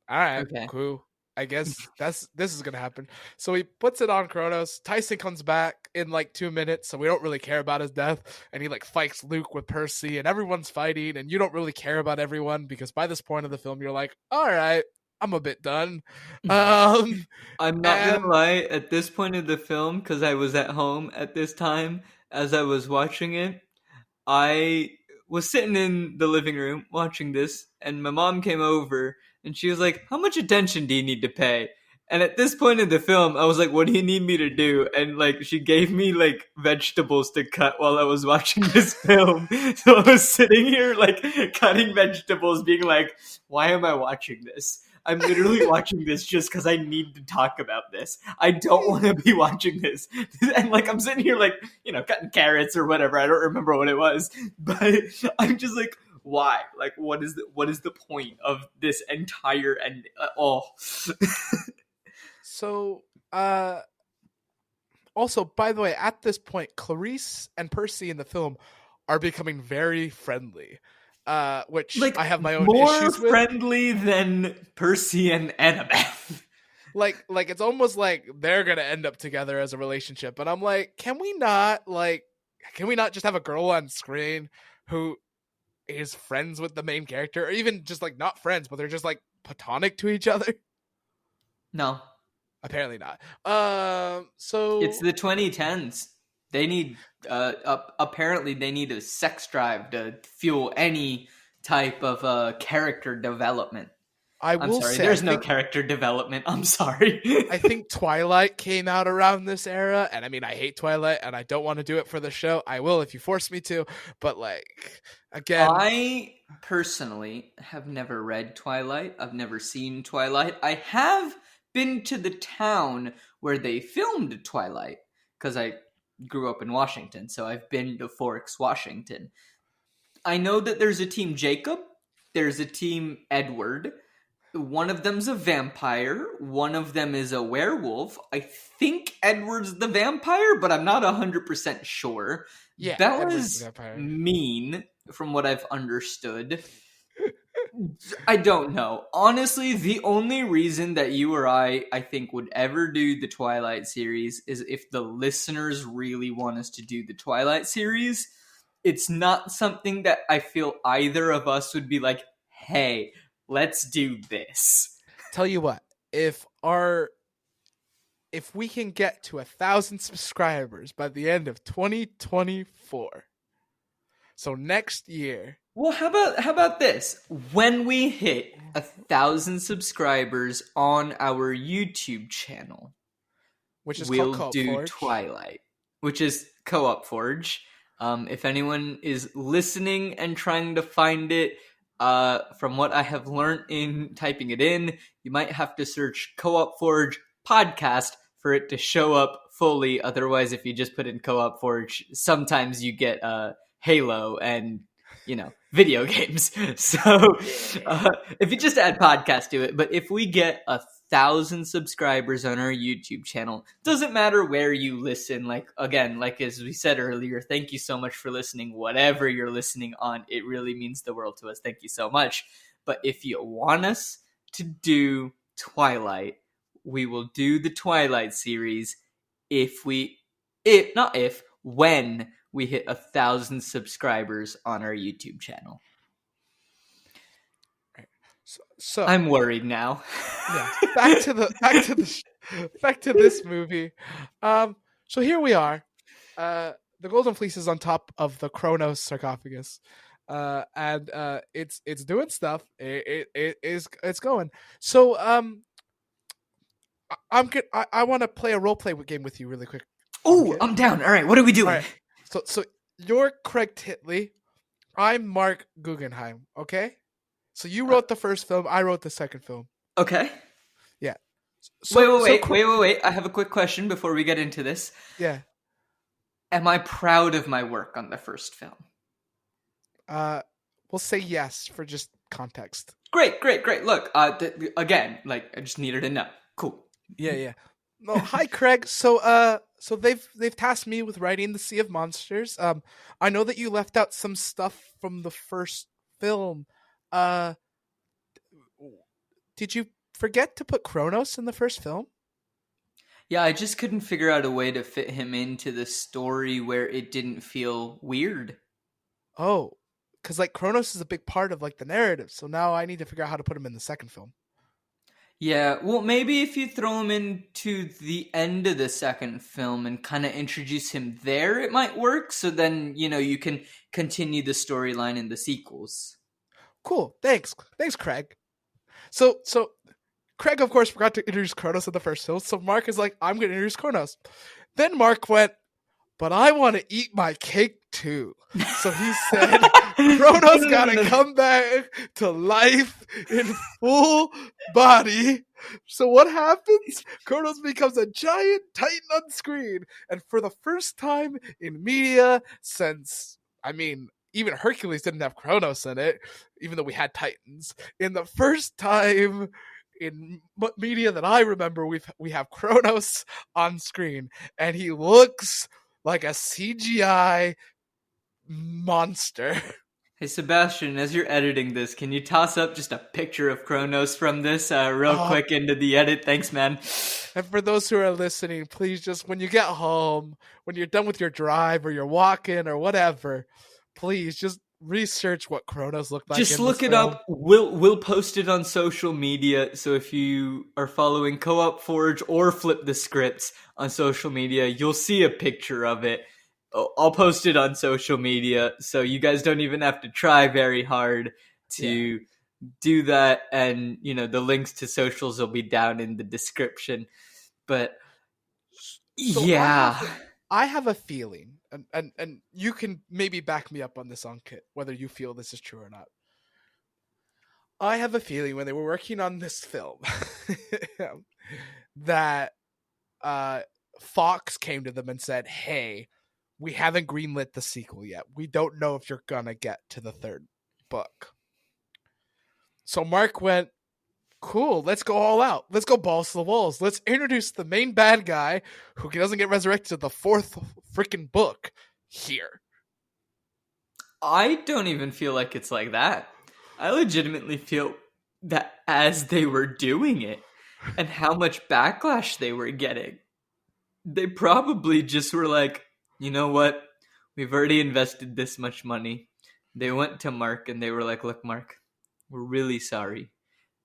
Speaker 1: All right,
Speaker 2: Okay.
Speaker 1: cool. I guess this is gonna happen. So he puts it on Kronos. Tyson comes back in like 2 minutes, so we don't really care about his death. And he like fights Luke with Percy, and everyone's fighting, and you don't really care about everyone because by this point of the film, you're like, all right, I'm a bit done.
Speaker 2: I'm not gonna lie, at this point of the film, because I was at home at this time as I was watching it, I was sitting in the living room watching this, and my mom came over and she was like, "How much attention do you need to pay?" And at this point in the film, I was like, "What do you need me to do?" And like, she gave me like vegetables to cut while I was watching this film. So I was sitting here like cutting vegetables, being like, "Why am I watching this? I'm literally watching this just because I need to talk about this. I don't want to be watching this." And like, I'm sitting here like, cutting carrots or whatever. I don't remember what it was, but I'm just like, why? Like, what is the point of this entire and
Speaker 1: So, also, by the way, at this point, Clarice and Percy in the film are becoming very friendly, which
Speaker 2: like,
Speaker 1: I have my own
Speaker 2: more
Speaker 1: issues with.
Speaker 2: friendly than Percy and Annabeth.
Speaker 1: Like it's almost like they're gonna end up together as a relationship, and I'm like, can we not just have a girl on screen who is friends with the main character, or even just like not friends, but they're just like platonic to each other?
Speaker 2: No,
Speaker 1: apparently not. So
Speaker 2: it's the 2010s. They need apparently they need a sex drive to fuel any type of character development. I'm sorry, there's no character development. I'm sorry.
Speaker 1: I think Twilight came out around this era, and I mean, I hate Twilight, and I don't want to do it for the show. I will if you force me to, but like, again,
Speaker 2: I personally have never read Twilight. I've never seen Twilight. I have been to the town where they filmed Twilight, because I grew up in Washington, so I've been to Forks, Washington. I know that there's a team Jacob, there's a team Edward. One of them's a vampire. One of them is a werewolf. I think Edward's the vampire, but I'm not 100% sure.
Speaker 1: Yeah,
Speaker 2: Bella's mean, from what I've understood. I don't know. Honestly, the only reason that you or I think, would ever do the Twilight series is if the listeners really want us to do the Twilight series. It's not something that I feel either of us would be like, hey, let's do this.
Speaker 1: Tell you what, if we can get to 1,000 subscribers by the end of 2024, so next year.
Speaker 2: Well, how about this? When we hit 1,000 subscribers on our YouTube channel,
Speaker 1: which is
Speaker 2: we'll do Twilight, which is Co-op Forge. If anyone is listening and trying to find it, from what I have learned in typing it in, you might have to search Co-op Forge podcast for it to show up fully. Otherwise, if you just put in Co-op Forge, sometimes you get Halo, and video games. So if you just add podcast to it, but if we get 1,000 subscribers on our YouTube channel, doesn't matter where you listen. Like, again, like as we said earlier, thank you so much for listening. Whatever you're listening on, it really means the world to us. Thank you so much. But if you want us to do Twilight, we will do the Twilight series when we hit 1,000 subscribers on our YouTube channel.
Speaker 1: So
Speaker 2: I'm worried now.
Speaker 1: Yeah, back to this movie. So here we are. The Golden Fleece is on top of the Kronos sarcophagus, and it's doing stuff. It's going. So I want to play a role play game with you really quick.
Speaker 2: Oh, I'm down. All right, what are we doing?
Speaker 1: All right. So you're Craig Titley. I'm Mark Guggenheim. Okay. So you wrote the first film. I wrote the second film.
Speaker 2: Okay.
Speaker 1: Yeah.
Speaker 2: Wait. I have a quick question before we get into this.
Speaker 1: Yeah.
Speaker 2: Am I proud of my work on the first film?
Speaker 1: We'll say yes for just context.
Speaker 2: Great. Look, again, like I just needed to know. Cool.
Speaker 1: Yeah. No, hi Craig. So they've tasked me with writing The Sea of Monsters. I know that you left out some stuff from the first film. Did you forget to put Kronos in the first film?
Speaker 2: Yeah, I just couldn't figure out a way to fit him into the story where it didn't feel weird.
Speaker 1: Oh, because like Kronos is a big part of like the narrative, so now I need to figure out how to put him in the second film.
Speaker 2: Yeah, well, maybe if you throw him into the end of the second film and kind of introduce him there, it might work. So then, you can continue the storyline in the sequels.
Speaker 1: Cool. Thanks, Craig. So Craig, of course, forgot to introduce Kronos in the first film, so Mark is like, I'm going to introduce Kronos. Then Mark went, but I want to eat my cake too. So he said, Kronos got to come back to life in full body. So what happens? Kronos becomes a giant titan on screen. And for the first time in media since, even Hercules didn't have Kronos in it, even though we had titans. In the first time in media that I remember, we have Kronos on screen. And he looks like a CGI monster.
Speaker 2: Hey, Sebastien, as you're editing this, can you toss up just a picture of Kronos from this real quick into the edit? Thanks, man.
Speaker 1: And for those who are listening, please just, when you get home, when you're done with your drive or you're walking or whatever, please just research what Kronos looked like.
Speaker 2: Just look it up. We'll post it on social media. So if you are following Co-op Forge or Flip the Scripts on social media, you'll see a picture of it. I'll post it on social media, so you guys don't even have to try very hard to do that. And the links to socials will be down in the description. But
Speaker 1: I have a feeling, and you can maybe back me up on this, Ankit, whether you feel this is true or not. I have a feeling when they were working on this film that Fox came to them and said, hey, we haven't greenlit the sequel yet. We don't know if you're going to get to the third book. So Mark went, cool, let's go all out. Let's go balls to the walls. Let's introduce the main bad guy who doesn't get resurrected to the fourth freaking book here.
Speaker 2: I don't even feel like it's like that. I legitimately feel that as they were doing it and how much backlash they were getting, they probably just were like, you know what? We've already invested this much money. They went to Mark and they were like, look, Mark, we're really sorry,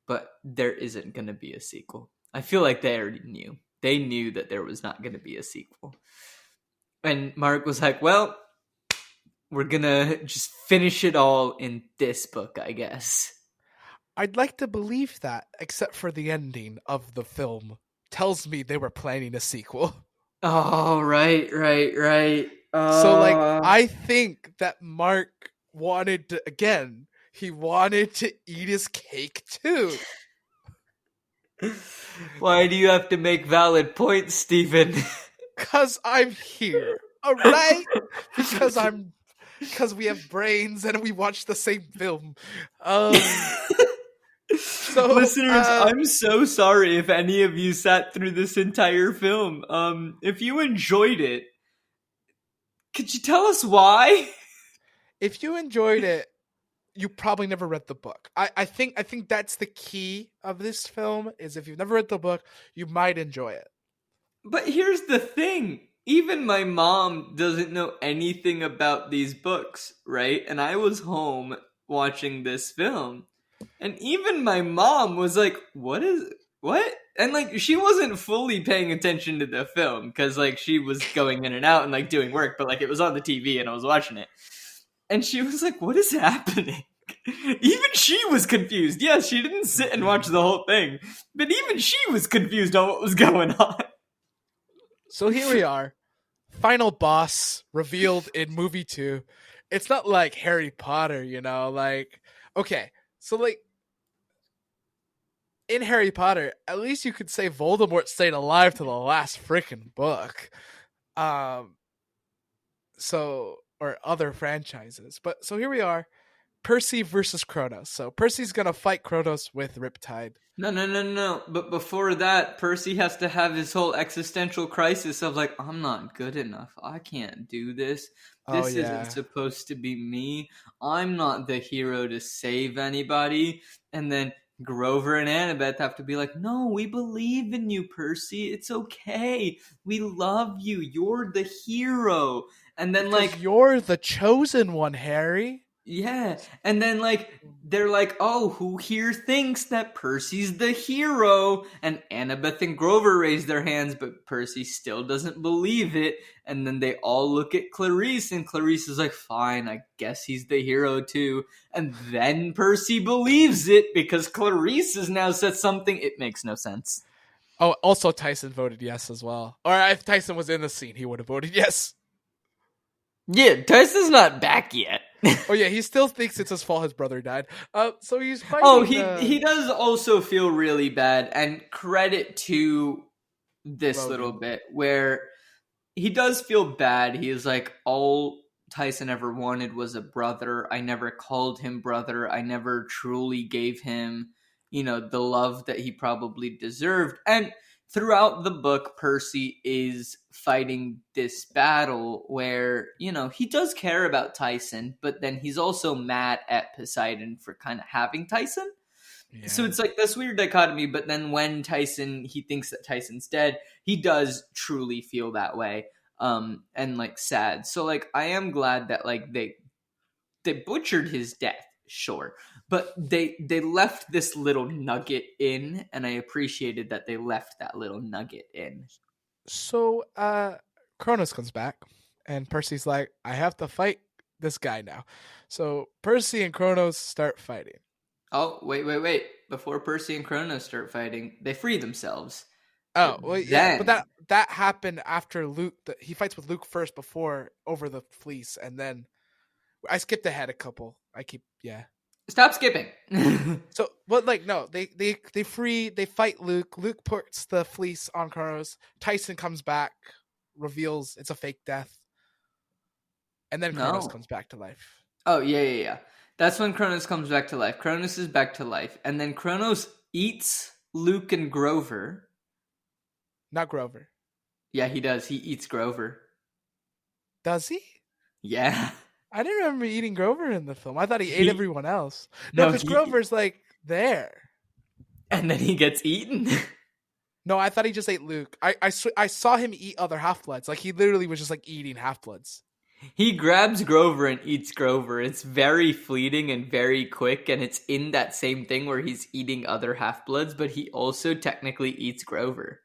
Speaker 2: but there isn't going to be a sequel. I feel like they already knew. They knew that there was not going to be a sequel. And Mark was like, well, we're going to just finish it all in this book, I guess.
Speaker 1: I'd like to believe that, except for the ending of the film tells me they were planning a sequel.
Speaker 2: Oh, right.
Speaker 1: So, I think that Mark wanted to, again, he wanted to eat his cake too.
Speaker 2: Why do you have to make valid points, Stephen?
Speaker 1: Because I'm here, all right? Because because we have brains and we watch the same film. Um, so
Speaker 2: Listeners, I'm so sorry if any of you sat through this entire film. If you enjoyed it, could you tell us why?
Speaker 1: if you enjoyed it, you probably never read the book. I think that's the key of this film is if you've never read the book, you might enjoy it.
Speaker 2: But here's the thing. Even my mom doesn't know anything about these books, right? And I was home watching this film. And even my mom was like, what? And like, she wasn't fully paying attention to the film because like she was going in and out and like doing work, but like it was on the TV and I was watching it. And she was like, what is happening? Even she was confused. Yes, she didn't sit and watch the whole thing, but even she was confused on what was going on.
Speaker 1: So here we are. Final boss revealed in movie 2. It's not like Harry Potter, like okay. So like in Harry Potter, at least you could say Voldemort stayed alive to the last freaking book. So or other franchises. But so here we are. Percy versus Kronos. So Percy's gonna fight Kronos with Riptide.
Speaker 2: No. But before that, Percy has to have his whole existential crisis of like, I'm not good enough. I can't do this. This isn't supposed to be me. I'm not the hero to save anybody. And then Grover and Annabeth have to be like, no, we believe in you, Percy. It's okay. We love you. You're the hero. And then
Speaker 1: because
Speaker 2: like,
Speaker 1: you're the chosen one, Harry.
Speaker 2: yeah, and then like they're like, oh, who here thinks that Percy's the hero? And Annabeth and Grover raise their hands, but Percy still doesn't believe it. And then they all look at Clarice, and Clarice is like, fine, I guess he's the hero too. And then Percy believes it because Clarice has now said something. It makes no sense.
Speaker 1: Oh, also Tyson voted yes as well. Or if Tyson was in the scene, he would have voted yes.
Speaker 2: Yeah, Tyson's not back yet.
Speaker 1: Oh yeah, he still thinks it's his fault his brother died. So he's fighting.
Speaker 2: Oh, he does also feel really bad, and credit to this
Speaker 1: Logan.
Speaker 2: little bit where he does feel bad. He is like, all Tyson ever wanted was a brother. I never called him brother. I never truly gave him, the love that he probably deserved. And throughout the book, Percy is fighting this battle where, he does care about Tyson, but then he's also mad at Poseidon for kind of having Tyson. Yeah. So it's like this weird dichotomy, but then when he thinks that Tyson's dead, he does truly feel that way, and like sad. So like, I am glad that like they butchered his death, sure, but they left this little nugget in, and I appreciated that they left that little nugget in.
Speaker 1: So Kronos comes back, and Percy's like, I have to fight this guy now. So Percy and Kronos start fighting.
Speaker 2: Oh, wait. Before Percy and Kronos start fighting, they free themselves.
Speaker 1: Oh, well, yeah, but that happened after Luke. He fights with Luke first before over the fleece, and then I skipped ahead a couple.
Speaker 2: Stop skipping.
Speaker 1: So, but like, no, they fight Luke. Luke puts the fleece on Kronos. Tyson comes back, reveals it's a fake death, and then Kronos comes back to life.
Speaker 2: Oh, yeah. That's when Kronos comes back to life. Kronos is back to life, and then Kronos eats Luke and Grover.
Speaker 1: Not Grover.
Speaker 2: Yeah, he does. He eats Grover.
Speaker 1: Does he?
Speaker 2: Yeah.
Speaker 1: I didn't remember eating Grover in the film. I thought he ate everyone else. No, because Grover's like there.
Speaker 2: And then he gets eaten?
Speaker 1: No, I thought he just ate Luke. I saw him eat other Half-Bloods. Like, he literally was just like eating Half-Bloods.
Speaker 2: He grabs Grover and eats Grover. It's very fleeting and very quick, and it's in that same thing where he's eating other Half-Bloods, but he also technically eats Grover.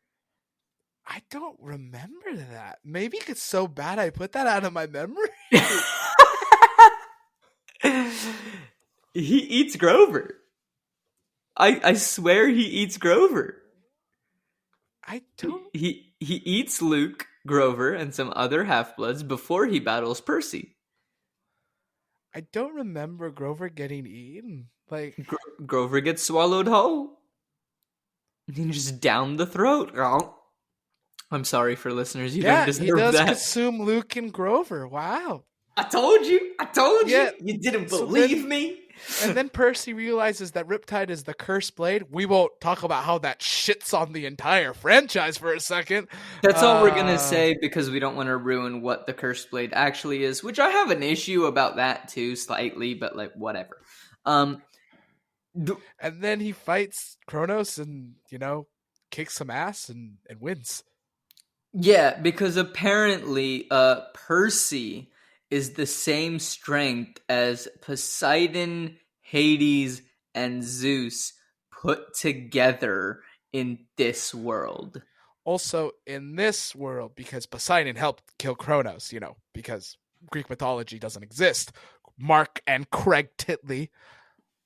Speaker 1: I don't remember that. Maybe it's so bad I put that out of my memory.
Speaker 2: He eats Grover. I swear he eats Grover.
Speaker 1: I don't...
Speaker 2: He eats Luke, Grover, and some other Half-Bloods before he battles Percy.
Speaker 1: I don't remember Grover getting eaten. Like
Speaker 2: Grover gets swallowed whole. He just down the throat. Oh. I'm sorry for listeners. You don't deserve that.
Speaker 1: He does consume Luke and Grover. Wow.
Speaker 2: I told you.
Speaker 1: Yeah,
Speaker 2: You didn't
Speaker 1: so
Speaker 2: believe
Speaker 1: then-
Speaker 2: me.
Speaker 1: And then Percy realizes that Riptide is the cursed blade. We won't talk about how that shits on the entire franchise for a second.
Speaker 2: That's all we're gonna say because we don't want to ruin what the Cursed Blade actually is, which I have an issue about that too, slightly, but like whatever.
Speaker 1: And then he fights Kronos and, kicks some ass and wins.
Speaker 2: Yeah, because apparently Percy is the same strength as Poseidon, Hades, and Zeus put together in this world.
Speaker 1: Also, in this world, because Poseidon helped kill Kronos, because Greek mythology doesn't exist. Mark and Craig Titley.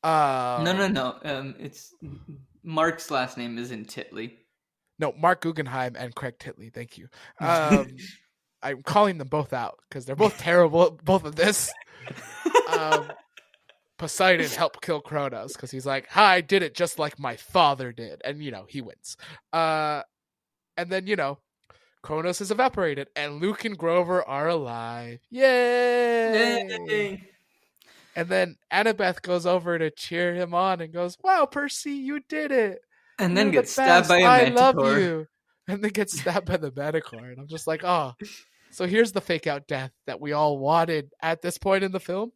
Speaker 2: No. It's Mark's last name isn't Titley.
Speaker 1: No, Mark Guggenheim and Craig Titley. Thank you. I'm calling them both out because they're both terrible at both of this. Poseidon helped kill Kronos because he's like, I did it just like my father did. And, he wins. And then, Kronos is evaporated and Luke and Grover are alive. Yay! And then Annabeth goes over to cheer him on and goes, wow, Percy, you did it.
Speaker 2: And
Speaker 1: You're
Speaker 2: then
Speaker 1: the
Speaker 2: gets stabbed
Speaker 1: best.
Speaker 2: by a
Speaker 1: I
Speaker 2: manticore.
Speaker 1: love you. And then gets stabbed by the manticore. And I'm just like, oh. So here's the fake out death that we all wanted at this point in the film.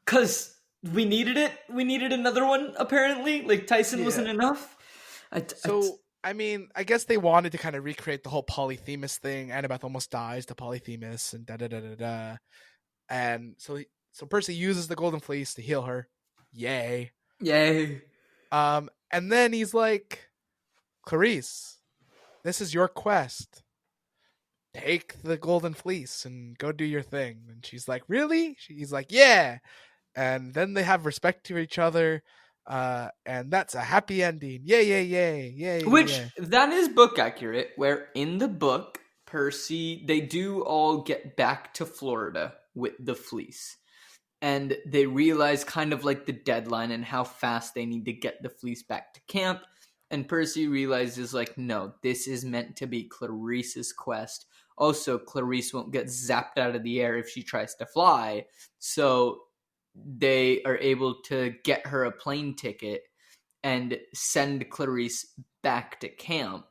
Speaker 2: Because we needed it. We needed another one, apparently. Like, Tyson wasn't enough.
Speaker 1: I guess they wanted to kind of recreate the whole Polyphemus thing. Annabeth almost dies to Polyphemus and da-da-da-da-da. And so Percy uses the Golden Fleece to heal her. Yay. And then he's like, Clarice, this is your quest. Take the Golden Fleece and go do your thing. And she's like, really? He's like, yeah. And then they have respect to each other. And that's a happy ending. Yay.
Speaker 2: Which, that is book accurate, where in the book, Percy, they do all get back to Florida with the fleece. And they realize kind of like the deadline and how fast they need to get the fleece back to camp. And Percy realizes, like, no, this is meant to be Clarice's quest. Also, Clarice won't get zapped out of the air if she tries to fly. So they are able to get her a plane ticket and send Clarice back to camp.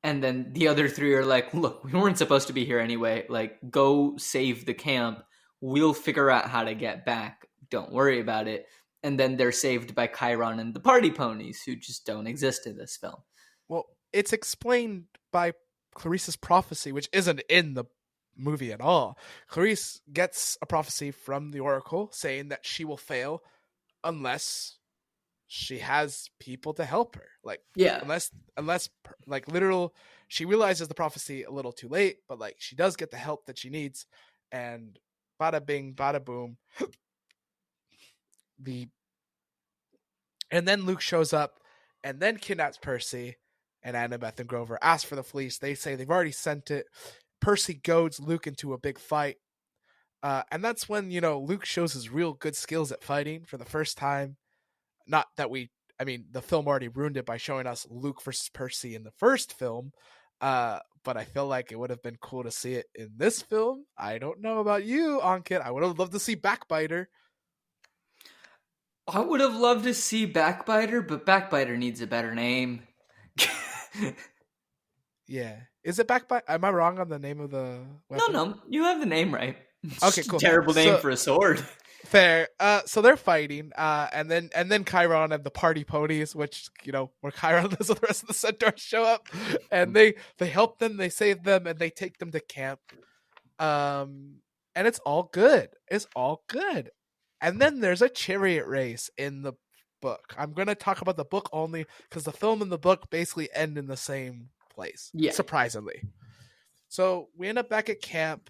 Speaker 2: And then the other three are like, look, we weren't supposed to be here anyway. Like, go save the camp. We'll figure out how to get back. Don't worry about it. And then they're saved by Chiron and the party ponies, who just don't exist in this film.
Speaker 1: Well, it's explained by Clarice's prophecy, which isn't in the movie at all. Clarice gets a prophecy from the Oracle saying that she will fail unless she has people to help her. Like,
Speaker 2: yeah,
Speaker 1: unless like literal, she realizes the prophecy a little too late, but like she does get the help that she needs, and bada bing, bada boom. And then Luke shows up and then kidnaps Percy, and Annabeth and Grover ask for the fleece. They say they've already sent it. Percy goads Luke into a big fight. And that's when, Luke shows his real good skills at fighting for the first time. Not that the film already ruined it by showing us Luke versus Percy in the first film. But I feel like it would have been cool to see it in this film. I don't know about you, Ankit. I would have loved to see Backbiter.
Speaker 2: I would have loved to see Backbiter, but Backbiter needs a better name.
Speaker 1: Yeah. Is it Backbiter? Am I wrong on the name of the weapon?
Speaker 2: No. You have the name right.
Speaker 1: Okay, cool.
Speaker 2: Terrible name for a sword.
Speaker 1: Fair. So they're fighting, and then Chiron and the party ponies, which, where Chiron lives with the rest of the centaurs, show up, and they help them, they save them, and they take them to camp. And it's all good. And then there's a chariot race in the book. I'm going to talk about the book only because the film and the book basically end in the same place. Yeah. Surprisingly. So we end up back at camp.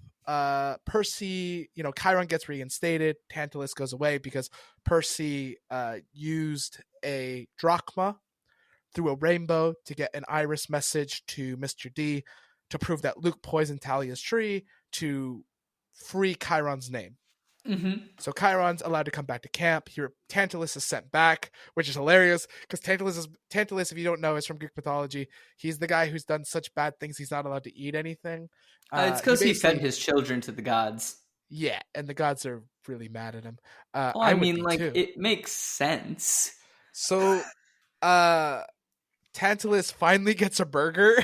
Speaker 1: Percy, Chiron gets reinstated. Tantalus goes away because Percy used a drachma through a rainbow to get an iris message to Mr. D to prove that Luke poisoned Talia's tree to free Chiron's name.
Speaker 2: Mm-hmm.
Speaker 1: So Chiron's allowed to come back to camp. Here, Tantalus is sent back, which is hilarious because Tantalus, if you don't know, is from Greek mythology. He's the guy who's done such bad things he's not allowed to eat anything.
Speaker 2: It's because he fed his children to the gods.
Speaker 1: Yeah, and the gods are really mad at him.
Speaker 2: Well, I
Speaker 1: I would
Speaker 2: mean,
Speaker 1: be
Speaker 2: like,
Speaker 1: too.
Speaker 2: it makes sense.
Speaker 1: So, uh, Tantalus finally gets a burger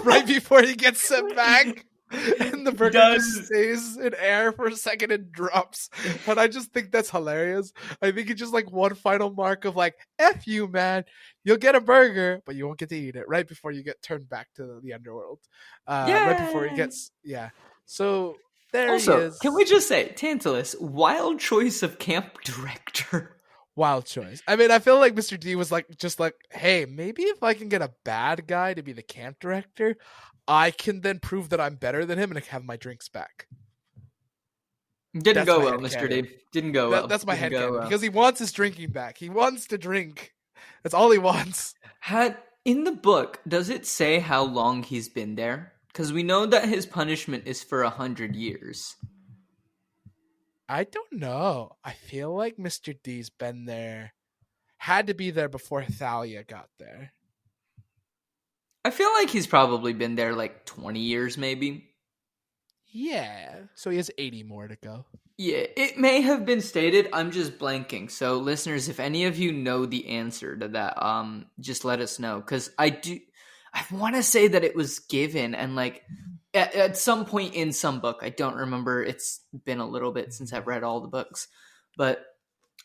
Speaker 1: right before he gets sent back. And the
Speaker 2: He
Speaker 1: burger just
Speaker 2: does.
Speaker 1: stays in air for a second and drops. And I just think that's hilarious. I think it's just like one final mark of like, F you, man. You'll get a burger, but you won't get to eat it right before you get turned back to the underworld. Right before he
Speaker 2: Yeah.
Speaker 1: gets, yeah. So there he
Speaker 2: Also, can we
Speaker 1: is.
Speaker 2: just say, Tantalus, wild choice of camp director.
Speaker 1: Wild choice. I mean, I feel like Mr. D was like, just like, hey, maybe if I can get a bad guy to be the camp director, I can then prove that I'm better than him and have my drinks back.
Speaker 2: Didn't
Speaker 1: That's
Speaker 2: go
Speaker 1: my
Speaker 2: well,
Speaker 1: head
Speaker 2: Mr.
Speaker 1: canon.
Speaker 2: D. Didn't go well.
Speaker 1: That's my
Speaker 2: Didn't
Speaker 1: head
Speaker 2: go
Speaker 1: canon
Speaker 2: well.
Speaker 1: because he wants his drinking back. He wants to drink. That's all he wants.
Speaker 2: Had in the book, does it say how long he's been there? Because we know that his punishment is for 100 years.
Speaker 1: I don't know. I feel like Mr. D's been there, had to be there before Thalia got there.
Speaker 2: I feel like he's probably been there like 20 years, maybe.
Speaker 1: Yeah. So he has 80 more to go.
Speaker 2: Yeah, it may have been stated. I'm just blanking. So, listeners, if any of you know the answer to that, just let us know. Because I want to say that it was given, and like at some point in some book, I don't remember. It's been a little bit since I've read all the books, but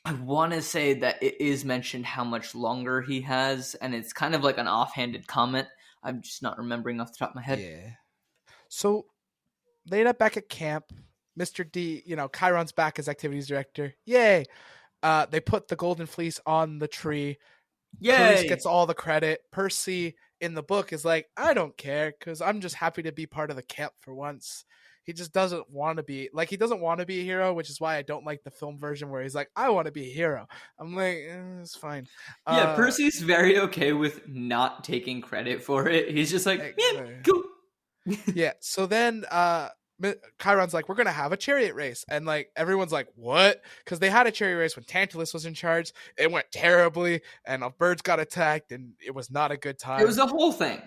Speaker 2: I want to say that it is mentioned how much longer he has, and it's kind of like an offhanded comment. I'm just not remembering off the top of my head.
Speaker 1: Yeah. So they end up back at camp. Mr. D, Chiron's back as activities director. Yay. They put the golden fleece on the tree. Clarice
Speaker 2: Yay!
Speaker 1: gets all the credit. Percy in the book is like, I don't care because I'm just happy to be part of the camp for once. He just doesn't want to be he doesn't want to be a hero, which is why I don't like the film version where he's like, I want to be a hero. I'm like, it's fine.
Speaker 2: Yeah, Percy's very okay with not taking credit for it. He's just like, yeah, cool.
Speaker 1: Yeah. So then Chiron's like, we're gonna have a chariot race, and like everyone's like, what? Because they had a chariot race when Tantalus was in charge. It went terribly, and birds got attacked, and it was not a good time.
Speaker 2: It was a whole thing.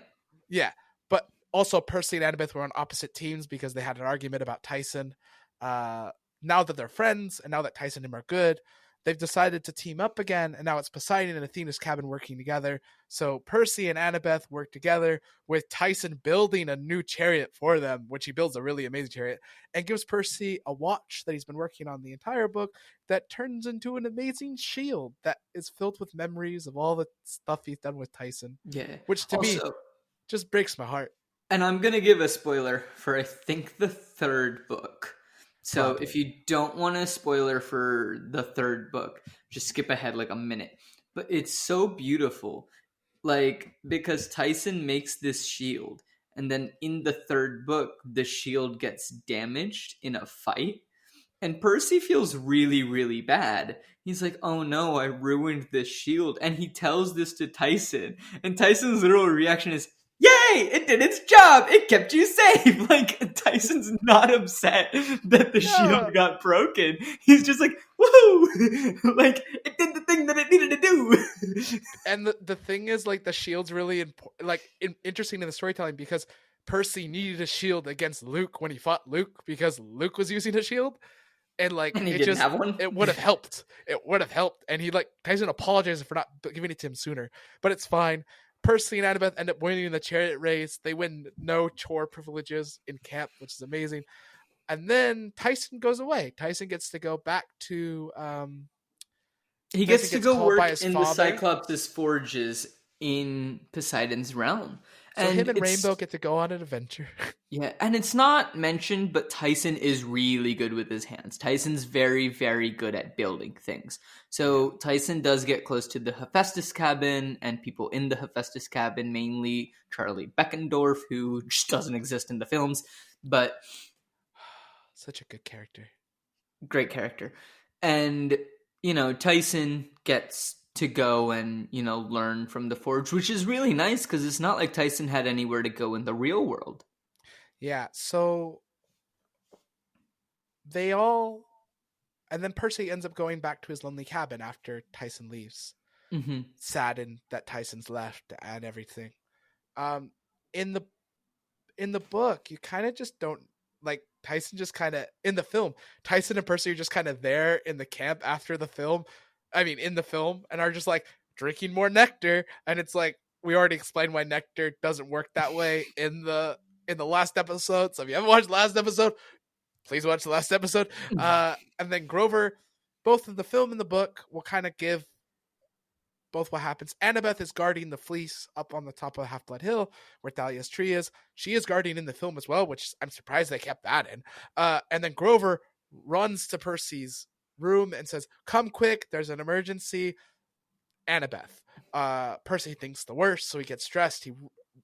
Speaker 1: Yeah, but also Percy and Annabeth were on opposite teams because they had an argument about Tyson. Now that they're friends, and now that Tyson and him are good, they've decided to team up again, and now it's Poseidon and Athena's cabin working together. So Percy and Annabeth work together with Tyson building a new chariot for them, which he builds a really amazing chariot, and gives Percy a watch that he's been working on the entire book that turns into an amazing shield that is filled with memories of all the stuff he's done with Tyson.
Speaker 2: Yeah.
Speaker 1: Which to me just breaks my heart.
Speaker 2: And I'm going to give a spoiler for, I think, the third book. So
Speaker 1: Probably.
Speaker 2: if you don't want a spoiler for the third book, just skip ahead like a minute. But it's so beautiful. Like, because Tyson makes this shield, and then in the third book, the shield gets damaged in a fight. And Percy feels really, really bad. He's like, oh no, I ruined this shield. And he tells this to Tyson. And Tyson's literal reaction is, yay! It did its job! It kept you safe! Like, Tyson's not upset that the shield got broken. He's just like, woohoo! Like, it did the thing that it needed to do!
Speaker 1: And the thing is, like, the shield's really interesting in the storytelling because Percy needed a shield against Luke when he fought Luke because Luke was using a shield. And like,
Speaker 2: And he didn't have one?
Speaker 1: It would have helped. It would have helped. And Tyson apologizes for not giving it to him sooner, but it's fine. Percy and Annabeth end up winning the chariot race. They win no chore privileges in camp, which is amazing. And then Tyson goes away. Tyson gets to go back to.
Speaker 2: He gets to go work in the Cyclops' forges in Poseidon's realm.
Speaker 1: So him and Rainbow get to go on an adventure.
Speaker 2: Yeah, and it's not mentioned, but Tyson is really good with his hands. Tyson's very, very good at building things. So Tyson does get close to the Hephaestus cabin and people in the Hephaestus cabin, mainly Charlie Beckendorf, who just doesn't exist in the films, but
Speaker 1: such a good character.
Speaker 2: Great character. And, Tyson gets to go and, learn from the forge, which is really nice because it's not like Tyson had anywhere to go in the real world.
Speaker 1: Yeah, so and then Percy ends up going back to his lonely cabin after Tyson leaves.
Speaker 2: Mm-hmm.
Speaker 1: Saddened that Tyson's left and everything. In the book, you kind of just don't like Tyson just kind of in the film, Tyson and Percy are just kind of there in the camp after the film. I mean, in the film, and are just like drinking more nectar, and it's like we already explained why nectar doesn't work that way in the last episode. So if you haven't watched the last episode, please watch the last episode. And then Grover, both in the film and the book, will kind of give both what happens. Annabeth is guarding the fleece up on the top of Half-Blood Hill, where Thalia's tree is. She is guarding in the film as well, which I'm surprised they kept that in. And then Grover runs to Percy's room and says, "Come quick, there's an emergency." Annabeth. Percy thinks the worst, so he gets stressed.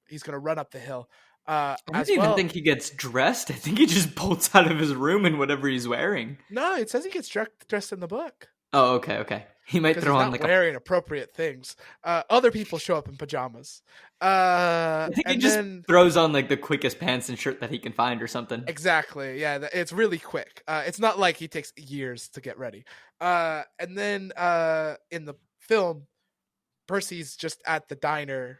Speaker 1: He's going to run up the hill.
Speaker 2: I don't even think he gets dressed. I think he just bolts out of his room in whatever he's wearing.
Speaker 1: No, it says he gets dressed in the book.
Speaker 2: Oh, okay. He might throw on like
Speaker 1: wearing appropriate things. Other people show up in pajamas.
Speaker 2: I think he just throws on like the quickest pants and shirt that he can find or something.
Speaker 1: Exactly. Yeah, it's really quick. It's not like he takes years to get ready. And then in the film, Percy's just at the diner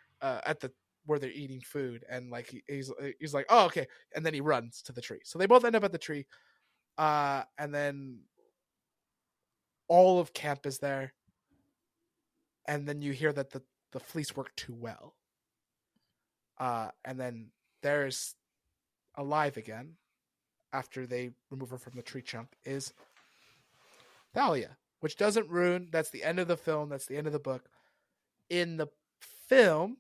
Speaker 1: where they're eating food, and like he's like, "Oh, okay," and then he runs to the tree. So they both end up at the tree, and then all of camp is there, and then you hear that the fleece worked too well, and then there's alive again after they remove her from the tree chunk is Thalia, which doesn't ruin. That's the end of the film. That's the end of the book. In the film,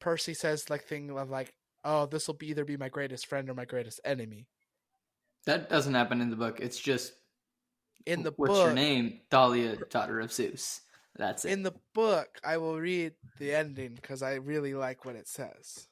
Speaker 1: Percy says like thing of like, "Oh, this will either be my greatest friend or my greatest enemy."
Speaker 2: That doesn't happen in the book. It's just
Speaker 1: in the
Speaker 2: what's
Speaker 1: book,
Speaker 2: your name? Thalia, daughter of Zeus. That's it.
Speaker 1: In the book, I will read the ending because I really like what it says.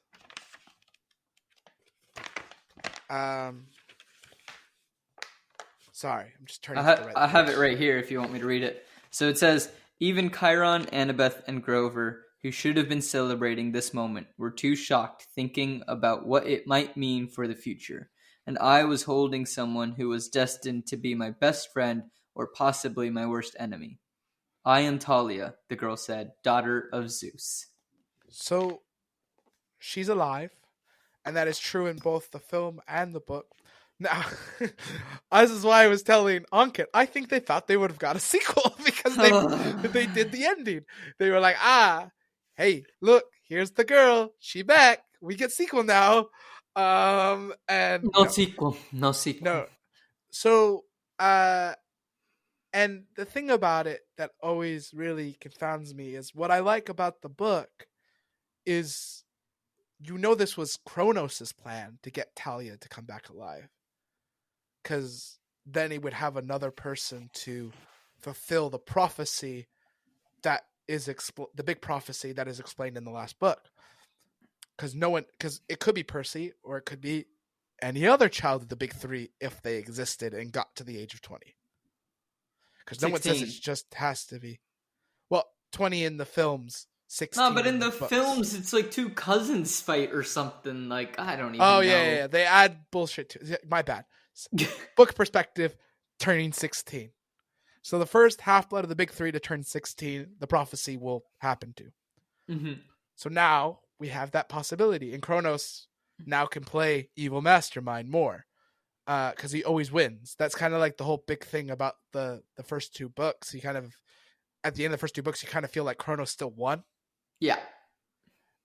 Speaker 1: Sorry, I'm just turning.
Speaker 2: I have it right here if you want me to read it. So it says, even Chiron, Annabeth, and Grover, who should have been celebrating this moment, were too shocked thinking about what it might mean for the future. And I was holding someone who was destined to be my best friend or possibly my worst enemy. I am Thalia, the girl said, daughter of Zeus.
Speaker 1: So she's alive, and that is true in both the film and the book. Now, this is why I was telling Ankit, I think they thought they would have got a sequel because they did the ending. They were like, hey, look, here's the girl. She back. We get sequel now. And
Speaker 2: no sequel. No.
Speaker 1: So, and the thing about it that always really confounds me is what I like about the book is, this was Kronos' plan to get Thalia to come back alive. Because then he would have another person to fulfill the prophecy that is the big prophecy that is explained in the last book. Because it could be Percy or it could be any other child of the big three if they existed and got to the age of 20. Because no one says it just has to be. Well, 20 in the films, 16.
Speaker 2: No, but in the films, it's like two cousins fight or something. Like, I don't even
Speaker 1: know.
Speaker 2: Oh,
Speaker 1: yeah. They add bullshit to it. My bad. Book perspective, turning 16. So the first half-blood of the big three to turn 16, the prophecy will happen to.
Speaker 2: Mm-hmm.
Speaker 1: So now we have that possibility. And Kronos now can play evil mastermind more. Because he always wins. That's kind of like the whole big thing about the first two books. He kind of, at the end of the first two books, you kind of feel like Kronos still won.
Speaker 2: Yeah.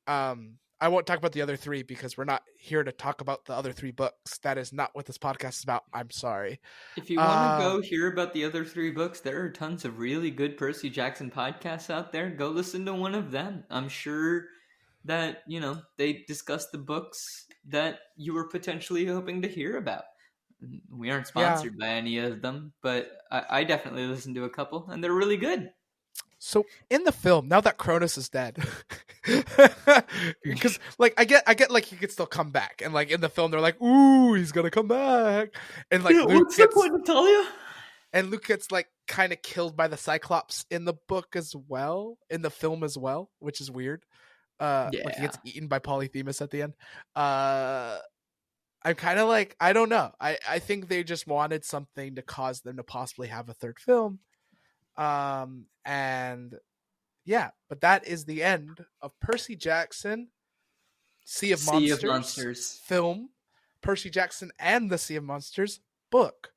Speaker 1: I won't talk about the other three because we're not here to talk about the other three books. That is not what this podcast is about. I'm sorry.
Speaker 2: If you want to go hear about the other three books, there are tons of really good Percy Jackson podcasts out there. Go listen to one of them. I'm sure that, they discuss the books that you were potentially hoping to hear about. We aren't sponsored by any of them, but I definitely listened to a couple, and they're really good.
Speaker 1: So in the film, now that Kronos is dead, because like I get like he could still come back, and like in the film they're like, "Ooh, he's gonna come back," and like
Speaker 2: what's the point of Thalia?
Speaker 1: And Luke gets like kind of killed by the Cyclops in the book as well, in the film as well, which is weird. Like he gets eaten by Polyphemus at the end. I'm kind of like, I don't know. I think they just wanted something to cause them to possibly have a third film. And yeah, but that is the end of Percy Jackson, Sea of Monsters film. Percy Jackson and the Sea of Monsters book.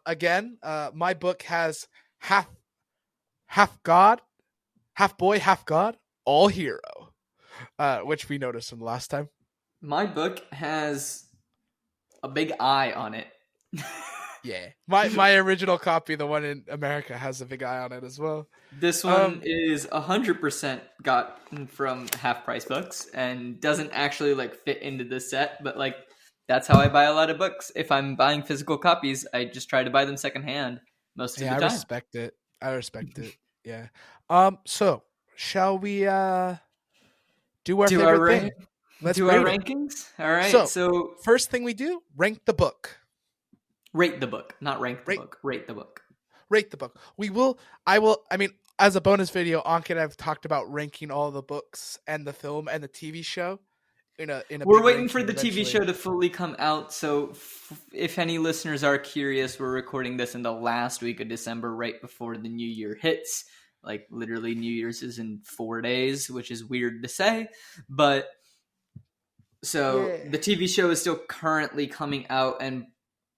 Speaker 1: Again, my book has half god, half boy, half god, all hero, which we noticed from the last time.
Speaker 2: My book has a big eye on it.
Speaker 1: Yeah, my original copy, the one in America, has a big eye on it as well.
Speaker 2: This one is 100% gotten from Half Price Books and doesn't actually like fit into the set, but like that's how I buy a lot of books. If I'm buying physical copies, I just try to buy them secondhand most of
Speaker 1: Yeah,
Speaker 2: the
Speaker 1: I
Speaker 2: time.
Speaker 1: respect it. I respect it. Yeah. So shall we do our
Speaker 2: Do our
Speaker 1: favorite thing? Let's
Speaker 2: do our
Speaker 1: rate it.
Speaker 2: rankings? All right. So
Speaker 1: First thing we do, rank the book.
Speaker 2: rate the book, not rank the
Speaker 1: Rate
Speaker 2: book. Rate the book.
Speaker 1: Rate the book. I mean, as a bonus video, Ankit and I have talked about ranking all the books and the film and the TV show in a
Speaker 2: We're
Speaker 1: big
Speaker 2: waiting for
Speaker 1: ranking
Speaker 2: the TV
Speaker 1: eventually.
Speaker 2: show to fully come out. So if any listeners are curious, we're recording this in the last week of December, right before the new year hits. Like literally New Year's is in 4 days, which is weird to say. But so
Speaker 1: Yeah.
Speaker 2: the TV show is still currently coming out. And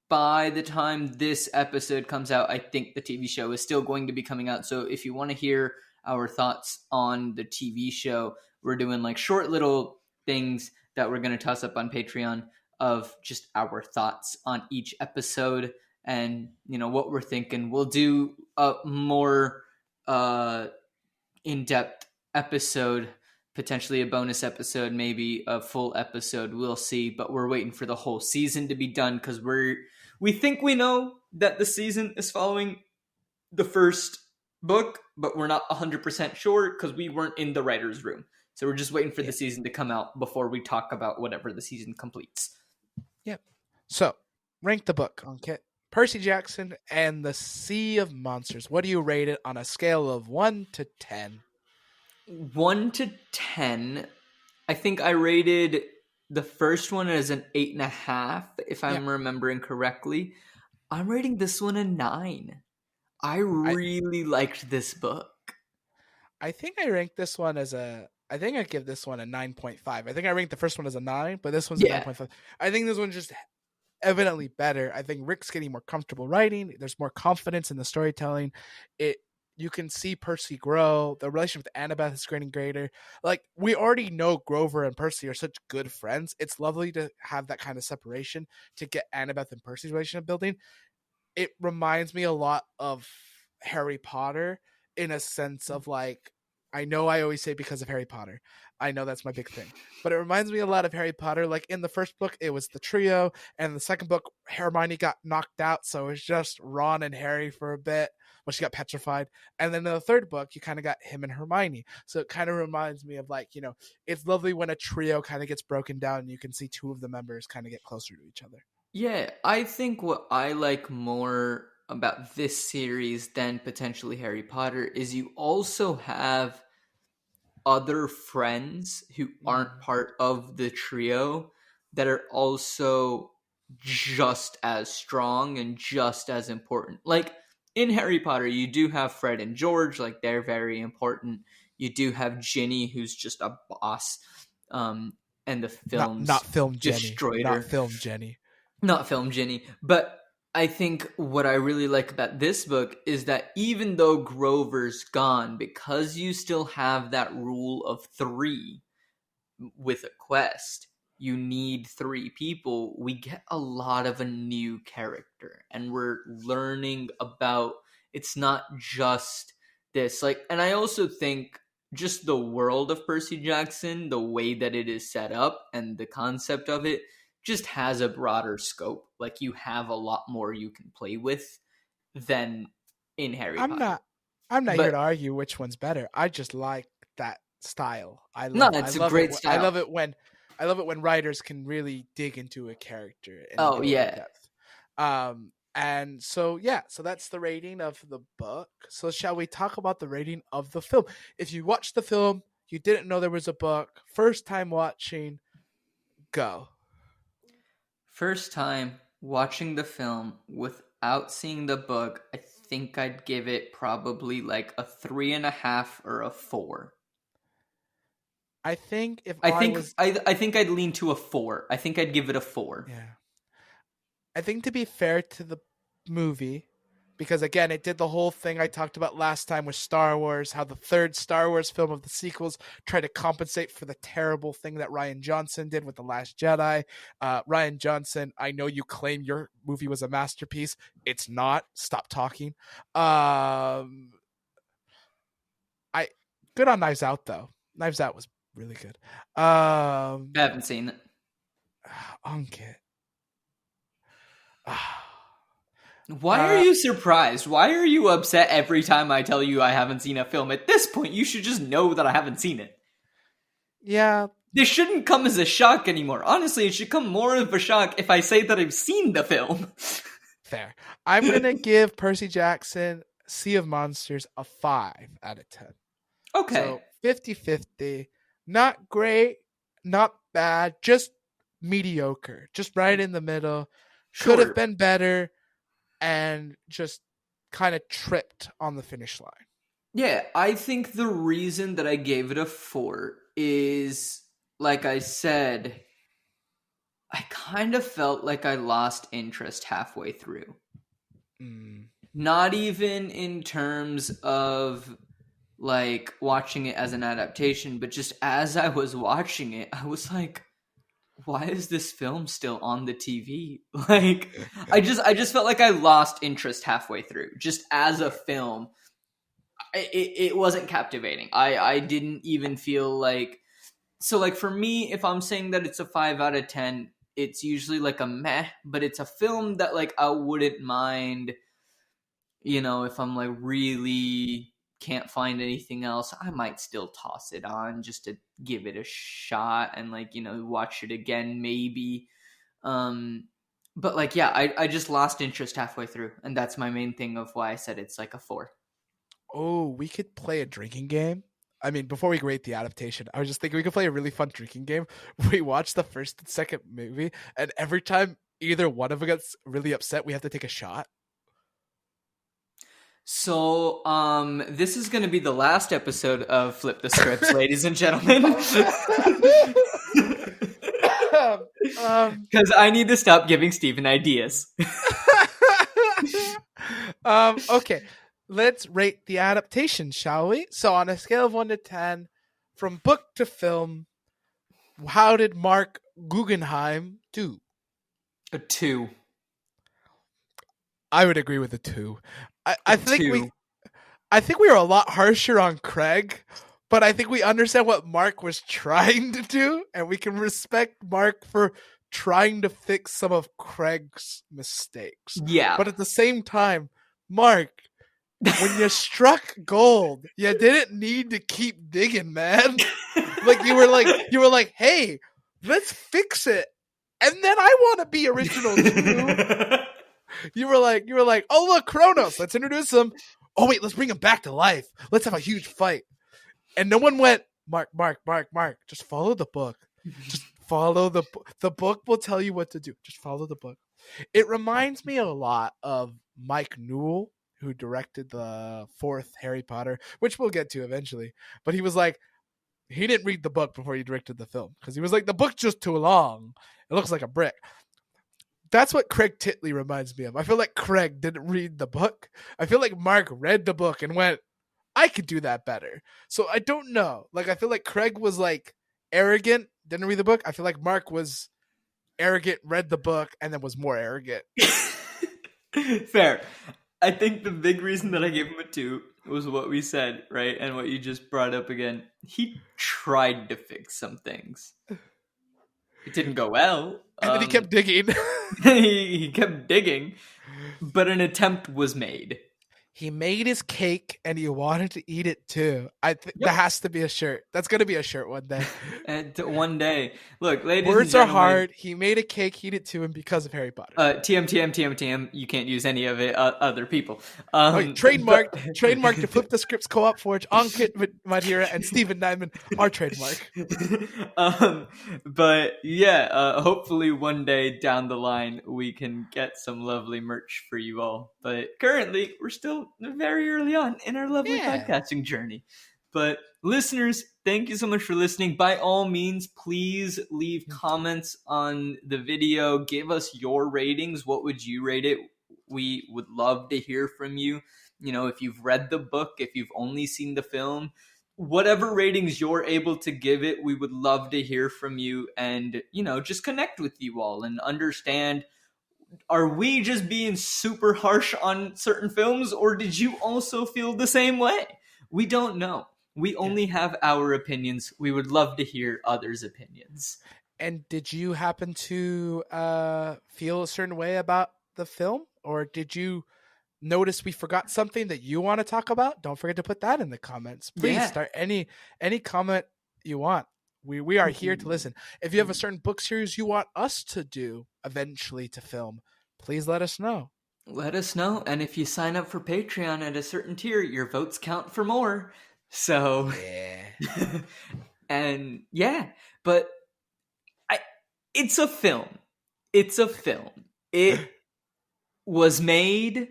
Speaker 2: by the time this episode comes out, I think the TV show is still going to be coming out. So if you want to hear our thoughts on the TV show, we're doing like short little things that we're going to toss up on Patreon of just our thoughts on each episode and, you know, what we're thinking. We'll do a more in-depth episode, potentially a bonus episode, maybe a full episode. We'll see, but we're waiting for the whole season to be done because we think we know that the season is following the first book, but we're not 100% sure because we weren't in the writer's room. So we're just waiting for the season to come out before we talk about whatever the season completes.
Speaker 1: Yep. So, rank the book, Ankit. Percy Jackson and the Sea of Monsters. What do you rate it on a scale of 1 to 10?
Speaker 2: 1 to 10. I think I rated the first one as an 8.5, if I'm remembering correctly. I'm rating this one a 9. I really liked this book.
Speaker 1: I think I ranked this one as I think I'd give this one a 9.5. I think I ranked the first one as a 9, but this one's a 9.5. I think this one's just evidently better. I think Rick's getting more comfortable writing. There's more confidence in the storytelling. You can see Percy grow. The relationship with Annabeth is getting greater. Like, we already know Grover and Percy are such good friends. It's lovely to have that kind of separation to get Annabeth and Percy's relationship building. It reminds me a lot of Harry Potter in a sense of like, I know I always say because of Harry Potter. I know that's my big thing. But it reminds me a lot of Harry Potter. Like in the first book, it was the trio. And in the second book, Hermione got knocked out. So it was just Ron and Harry for a bit. Well, she got petrified. And then in the third book, you kind of got him and Hermione. So it kind of reminds me of like, you know, it's lovely when a trio kind of gets broken down and you can see two of the members kind of get closer to each other.
Speaker 2: Yeah, I think what I like more about this series than potentially Harry Potter is you also have other friends who aren't part of the trio that are also just as strong and just as important. Like in Harry Potter, you do have Fred and George, like they're very important. You do have Ginny, who's just a boss. And the films
Speaker 1: not film Jenny.
Speaker 2: destroyed her.
Speaker 1: Not film Jenny.
Speaker 2: Not film Ginny. But I think what I really like about this book is that even though Grover's gone, because you still have that rule of 3 with a quest, you need 3 people, we get a lot of a new character. And we're learning about, it's not just this. Like, and I also think just the world of Percy Jackson, the way that it is set up and the concept of it, just has a broader scope. Like you have a lot more you can play with than in Harry Potter.
Speaker 1: I'm not here to argue which one's better. I just like that style.
Speaker 2: It's a great style.
Speaker 1: I love it when writers can really dig into a character and depth. And so so that's the rating of the book. So shall we talk about the rating of the film? If you watched the film, you didn't know there was a book, first time watching, go.
Speaker 2: First time watching the film without seeing the book, I think I'd give it probably like a 3.5 or a 4.
Speaker 1: I think if
Speaker 2: I
Speaker 1: I
Speaker 2: think
Speaker 1: was,
Speaker 2: I think I'd lean to a 4. I think I'd give it a 4.
Speaker 1: yeah, I think to be fair to the movie, because again, it did the whole thing I talked about last time with Star Wars, how the third Star Wars film of the sequels tried to compensate for the terrible thing that Rian Johnson did with The Last Jedi. Rian Johnson, I know you claim your movie was a masterpiece. It's not. Stop talking. I good on Knives Out though. Knives Out was really good.
Speaker 2: I haven't seen it.
Speaker 1: Ankit.
Speaker 2: Why are you surprised? Why are you upset every time I tell you I haven't seen a film? At this point, you should just know that I haven't seen it.
Speaker 1: Yeah.
Speaker 2: This shouldn't come as a shock anymore. Honestly, it should come more of a shock if I say that I've seen the film.
Speaker 1: Fair. I'm going to give Percy Jackson Sea of Monsters a 5 out of 10.
Speaker 2: Okay.
Speaker 1: So 50-50. Not great, not bad, just mediocre. Just right in the middle.
Speaker 2: Sure.
Speaker 1: Could have been better and just kind of tripped on the finish line.
Speaker 2: Yeah, I think the reason that I gave it a 4 is, like I said, I kind of felt like I lost interest halfway through. Not even in terms of like watching it as an adaptation, but just as I was watching it, I was like, why is this film still on the TV? Like, I just felt like I lost interest halfway through. Just as a film, it wasn't captivating. I didn't even feel like... So, like, for me, if I'm saying that it's a 5 out of 10, it's usually like a meh, but it's a film that, like, I wouldn't mind, you know, if I'm, like, really can't find anything else, I might still toss it on just to give it a shot and, like, you know, watch it again, maybe. But, like, yeah, I just lost interest halfway through, and that's my main thing of why I said it's, like, a 4.
Speaker 1: Oh, we could play a drinking game. I mean, before we rate the adaptation, I was just thinking we could play a really fun drinking game. We watch the first and second movie, and every time either one of us gets really upset, we have to take a shot.
Speaker 2: So, this is going to be the last episode of Flip the Scripts, ladies and gentlemen. Because I need to stop giving Stephen ideas.
Speaker 1: Okay. Let's rate the adaptation, shall we? So on a scale of 1 to 10, from book to film, how did Mark Guggenheim do?
Speaker 2: A 2.
Speaker 1: I would agree with a 2. I think
Speaker 2: 2.
Speaker 1: I think we were a lot harsher on Craig, but I think we understand what Mark was trying to do, and we can respect Mark for trying to fix some of Craig's mistakes.
Speaker 2: Yeah.
Speaker 1: But at the same time, Mark, when you struck gold, you didn't need to keep digging, man. Like you were like, hey, let's fix it. And then I want to be original too. You were like, oh look, Kronos, let's introduce him. Oh wait, let's bring him back to life. Let's have a huge fight. And no one went, Mark, just follow the book. Just follow the book will tell you what to do. Just follow the book. It reminds me a lot of Mike Newell, who directed the 4th Harry Potter, which we'll get to eventually. But he was like, he didn't read the book before he directed the film because he was like, the book's just too long. It looks like a brick. That's what Craig Titley reminds me of. I feel like Craig didn't read the book. I feel like Mark read the book and went, I could do that better. So I don't know. Like, I feel like Craig was like arrogant, didn't read the book. I feel like Mark was arrogant, read the book, and then was more arrogant.
Speaker 2: Fair. I think the big reason that I gave him a 2 was what we said, right? And what you just brought up again. He tried to fix some things. It didn't go well.
Speaker 1: And then he kept digging.
Speaker 2: he kept digging, but an attempt was made.
Speaker 1: He made his cake and he wanted to eat it too. I think that has to be a shirt. That's going to be a shirt one day.
Speaker 2: And one day. Look, ladies
Speaker 1: Words
Speaker 2: and gentlemen,
Speaker 1: are hard. He made a cake, he eat it too, and because of Harry Potter.
Speaker 2: TM. You can't use any of it, other people.
Speaker 1: Trademark to Flip the Scripts Co-op Forge, Ankit Madhira, and Stephen Nieman are trademark.
Speaker 2: But yeah, hopefully one day down the line we can get some lovely merch for you all. But currently, we're still very early on in our lovely podcasting journey. But listeners, thank you so much for listening. By all means, please leave comments on the video. Give us your ratings. What would you rate it? We would love to hear from you. If you've read the book, if you've only seen the film, whatever ratings you're able to give it, we would love to hear from you and, just connect with you all and understand, are we just being super harsh on certain films, or did you also feel the same way? We don't know. We only have our opinions. We would love to hear others' opinions.
Speaker 1: And did you happen to feel a certain way about the film? Or did you notice we forgot something that you want to talk about? Don't forget to put that in the comments. Please start any comment you want. We are here to listen. If you have a certain book series you want us to do eventually to film, please let us know.
Speaker 2: Let us know. And if you sign up for Patreon at a certain tier, your votes count for more. So,
Speaker 1: yeah.
Speaker 2: And but it's a film. It's a film. It was made.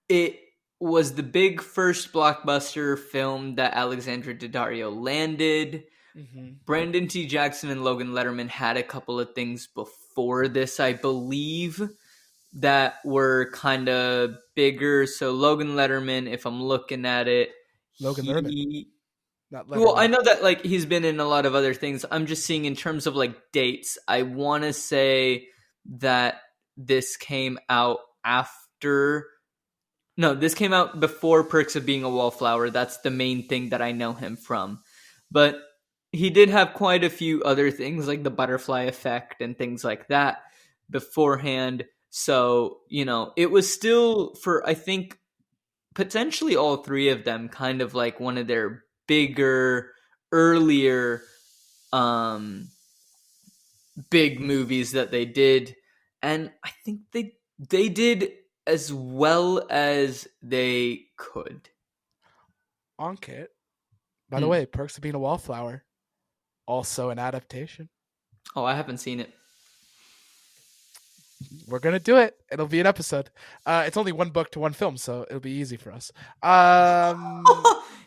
Speaker 2: It was the big first blockbuster film that Alexandra Daddario landed. Mm-hmm. Brandon T. Jackson and Logan Letterman had a couple of things before this, I believe, that were kind of bigger. So Logan Letterman, if I'm looking at it,
Speaker 1: Letterman. Not Letterman.
Speaker 2: Well, I know that he's been in a lot of other things. I'm just seeing in terms of dates. I want to say that this came out after. No, this came out before Perks of Being a Wallflower. That's the main thing that I know him from. But he did have quite a few other things like The Butterfly Effect and things like that beforehand. So, it was still for, I think, potentially all three of them kind of one of their bigger, earlier big movies that they did. And I think they did as well as they could.
Speaker 1: Ankit, by the way, Perks of Being a Wallflower, also an adaptation.
Speaker 2: Oh, I haven't seen it.
Speaker 1: We're going to do it. It'll be an episode. It's only one book to one film, so it'll be easy for us.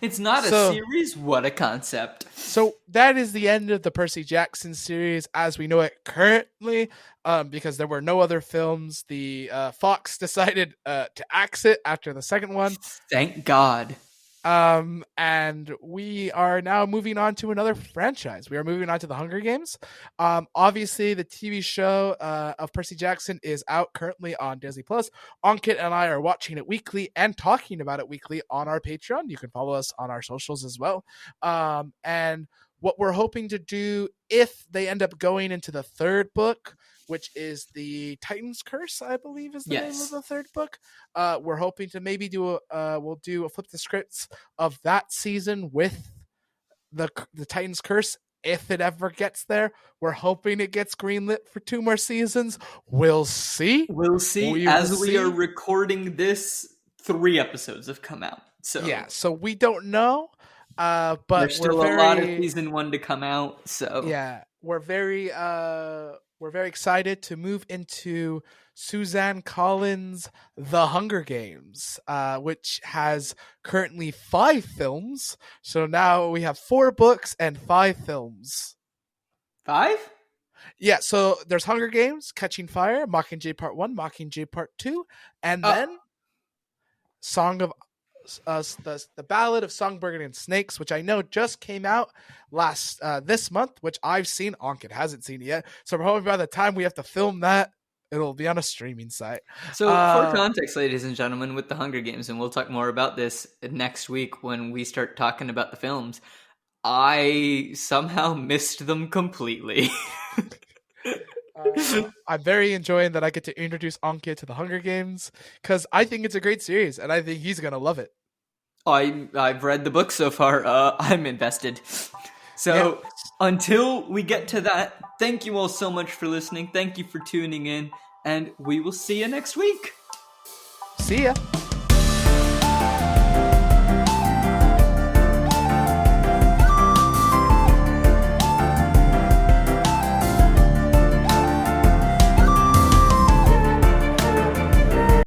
Speaker 2: It's not a series? What a concept.
Speaker 1: So that is the end of the Percy Jackson series as we know it currently, because there were no other films. The Fox decided to axe it after the second one.
Speaker 2: Thank God.
Speaker 1: And we are now moving on to another franchise. We are moving on to the Hunger Games. Obviously, the TV show of Percy Jackson is out currently on Disney Plus. Ankit and I are watching it weekly and talking about it weekly on our Patreon. You can follow us on our socials as well. And what we're hoping to do, if they end up going into the third book, which is the Titan's Curse, I believe is the name of the third book. We're hoping to maybe we'll do a flip the scripts of that season with the Titan's Curse. If it ever gets there, we're hoping it gets greenlit for 2 more seasons. We'll see.
Speaker 2: We are recording this, 3 episodes have come out.
Speaker 1: So we don't know. But
Speaker 2: there's still a lot of season 1 to come out. So
Speaker 1: we're very excited to move into Suzanne Collins' The Hunger Games, which has currently 5 films. So now we have 4 books and 5 films.
Speaker 2: 5?
Speaker 1: Yeah, so there's Hunger Games, Catching Fire, Mockingjay Part 1, Mockingjay Part 2, and then Song of the Ballad of Songbird and Snakes, which I know just came out this month, which I've seen. Ankit hasn't seen it yet, so we're hoping by the time we have to film that, it'll be on a streaming site.
Speaker 2: So for context, ladies and gentlemen, with the Hunger Games, and we'll talk more about this next week when we start talking about the films, I somehow missed them completely.
Speaker 1: I'm very enjoying that I get to introduce Ankit to the Hunger Games because I think it's a great series and I think he's gonna love it.
Speaker 2: I've read the book so far. I'm invested. So until we get to that, thank you all so much for listening. Thank you for tuning in, and we will see you next week.
Speaker 1: See ya.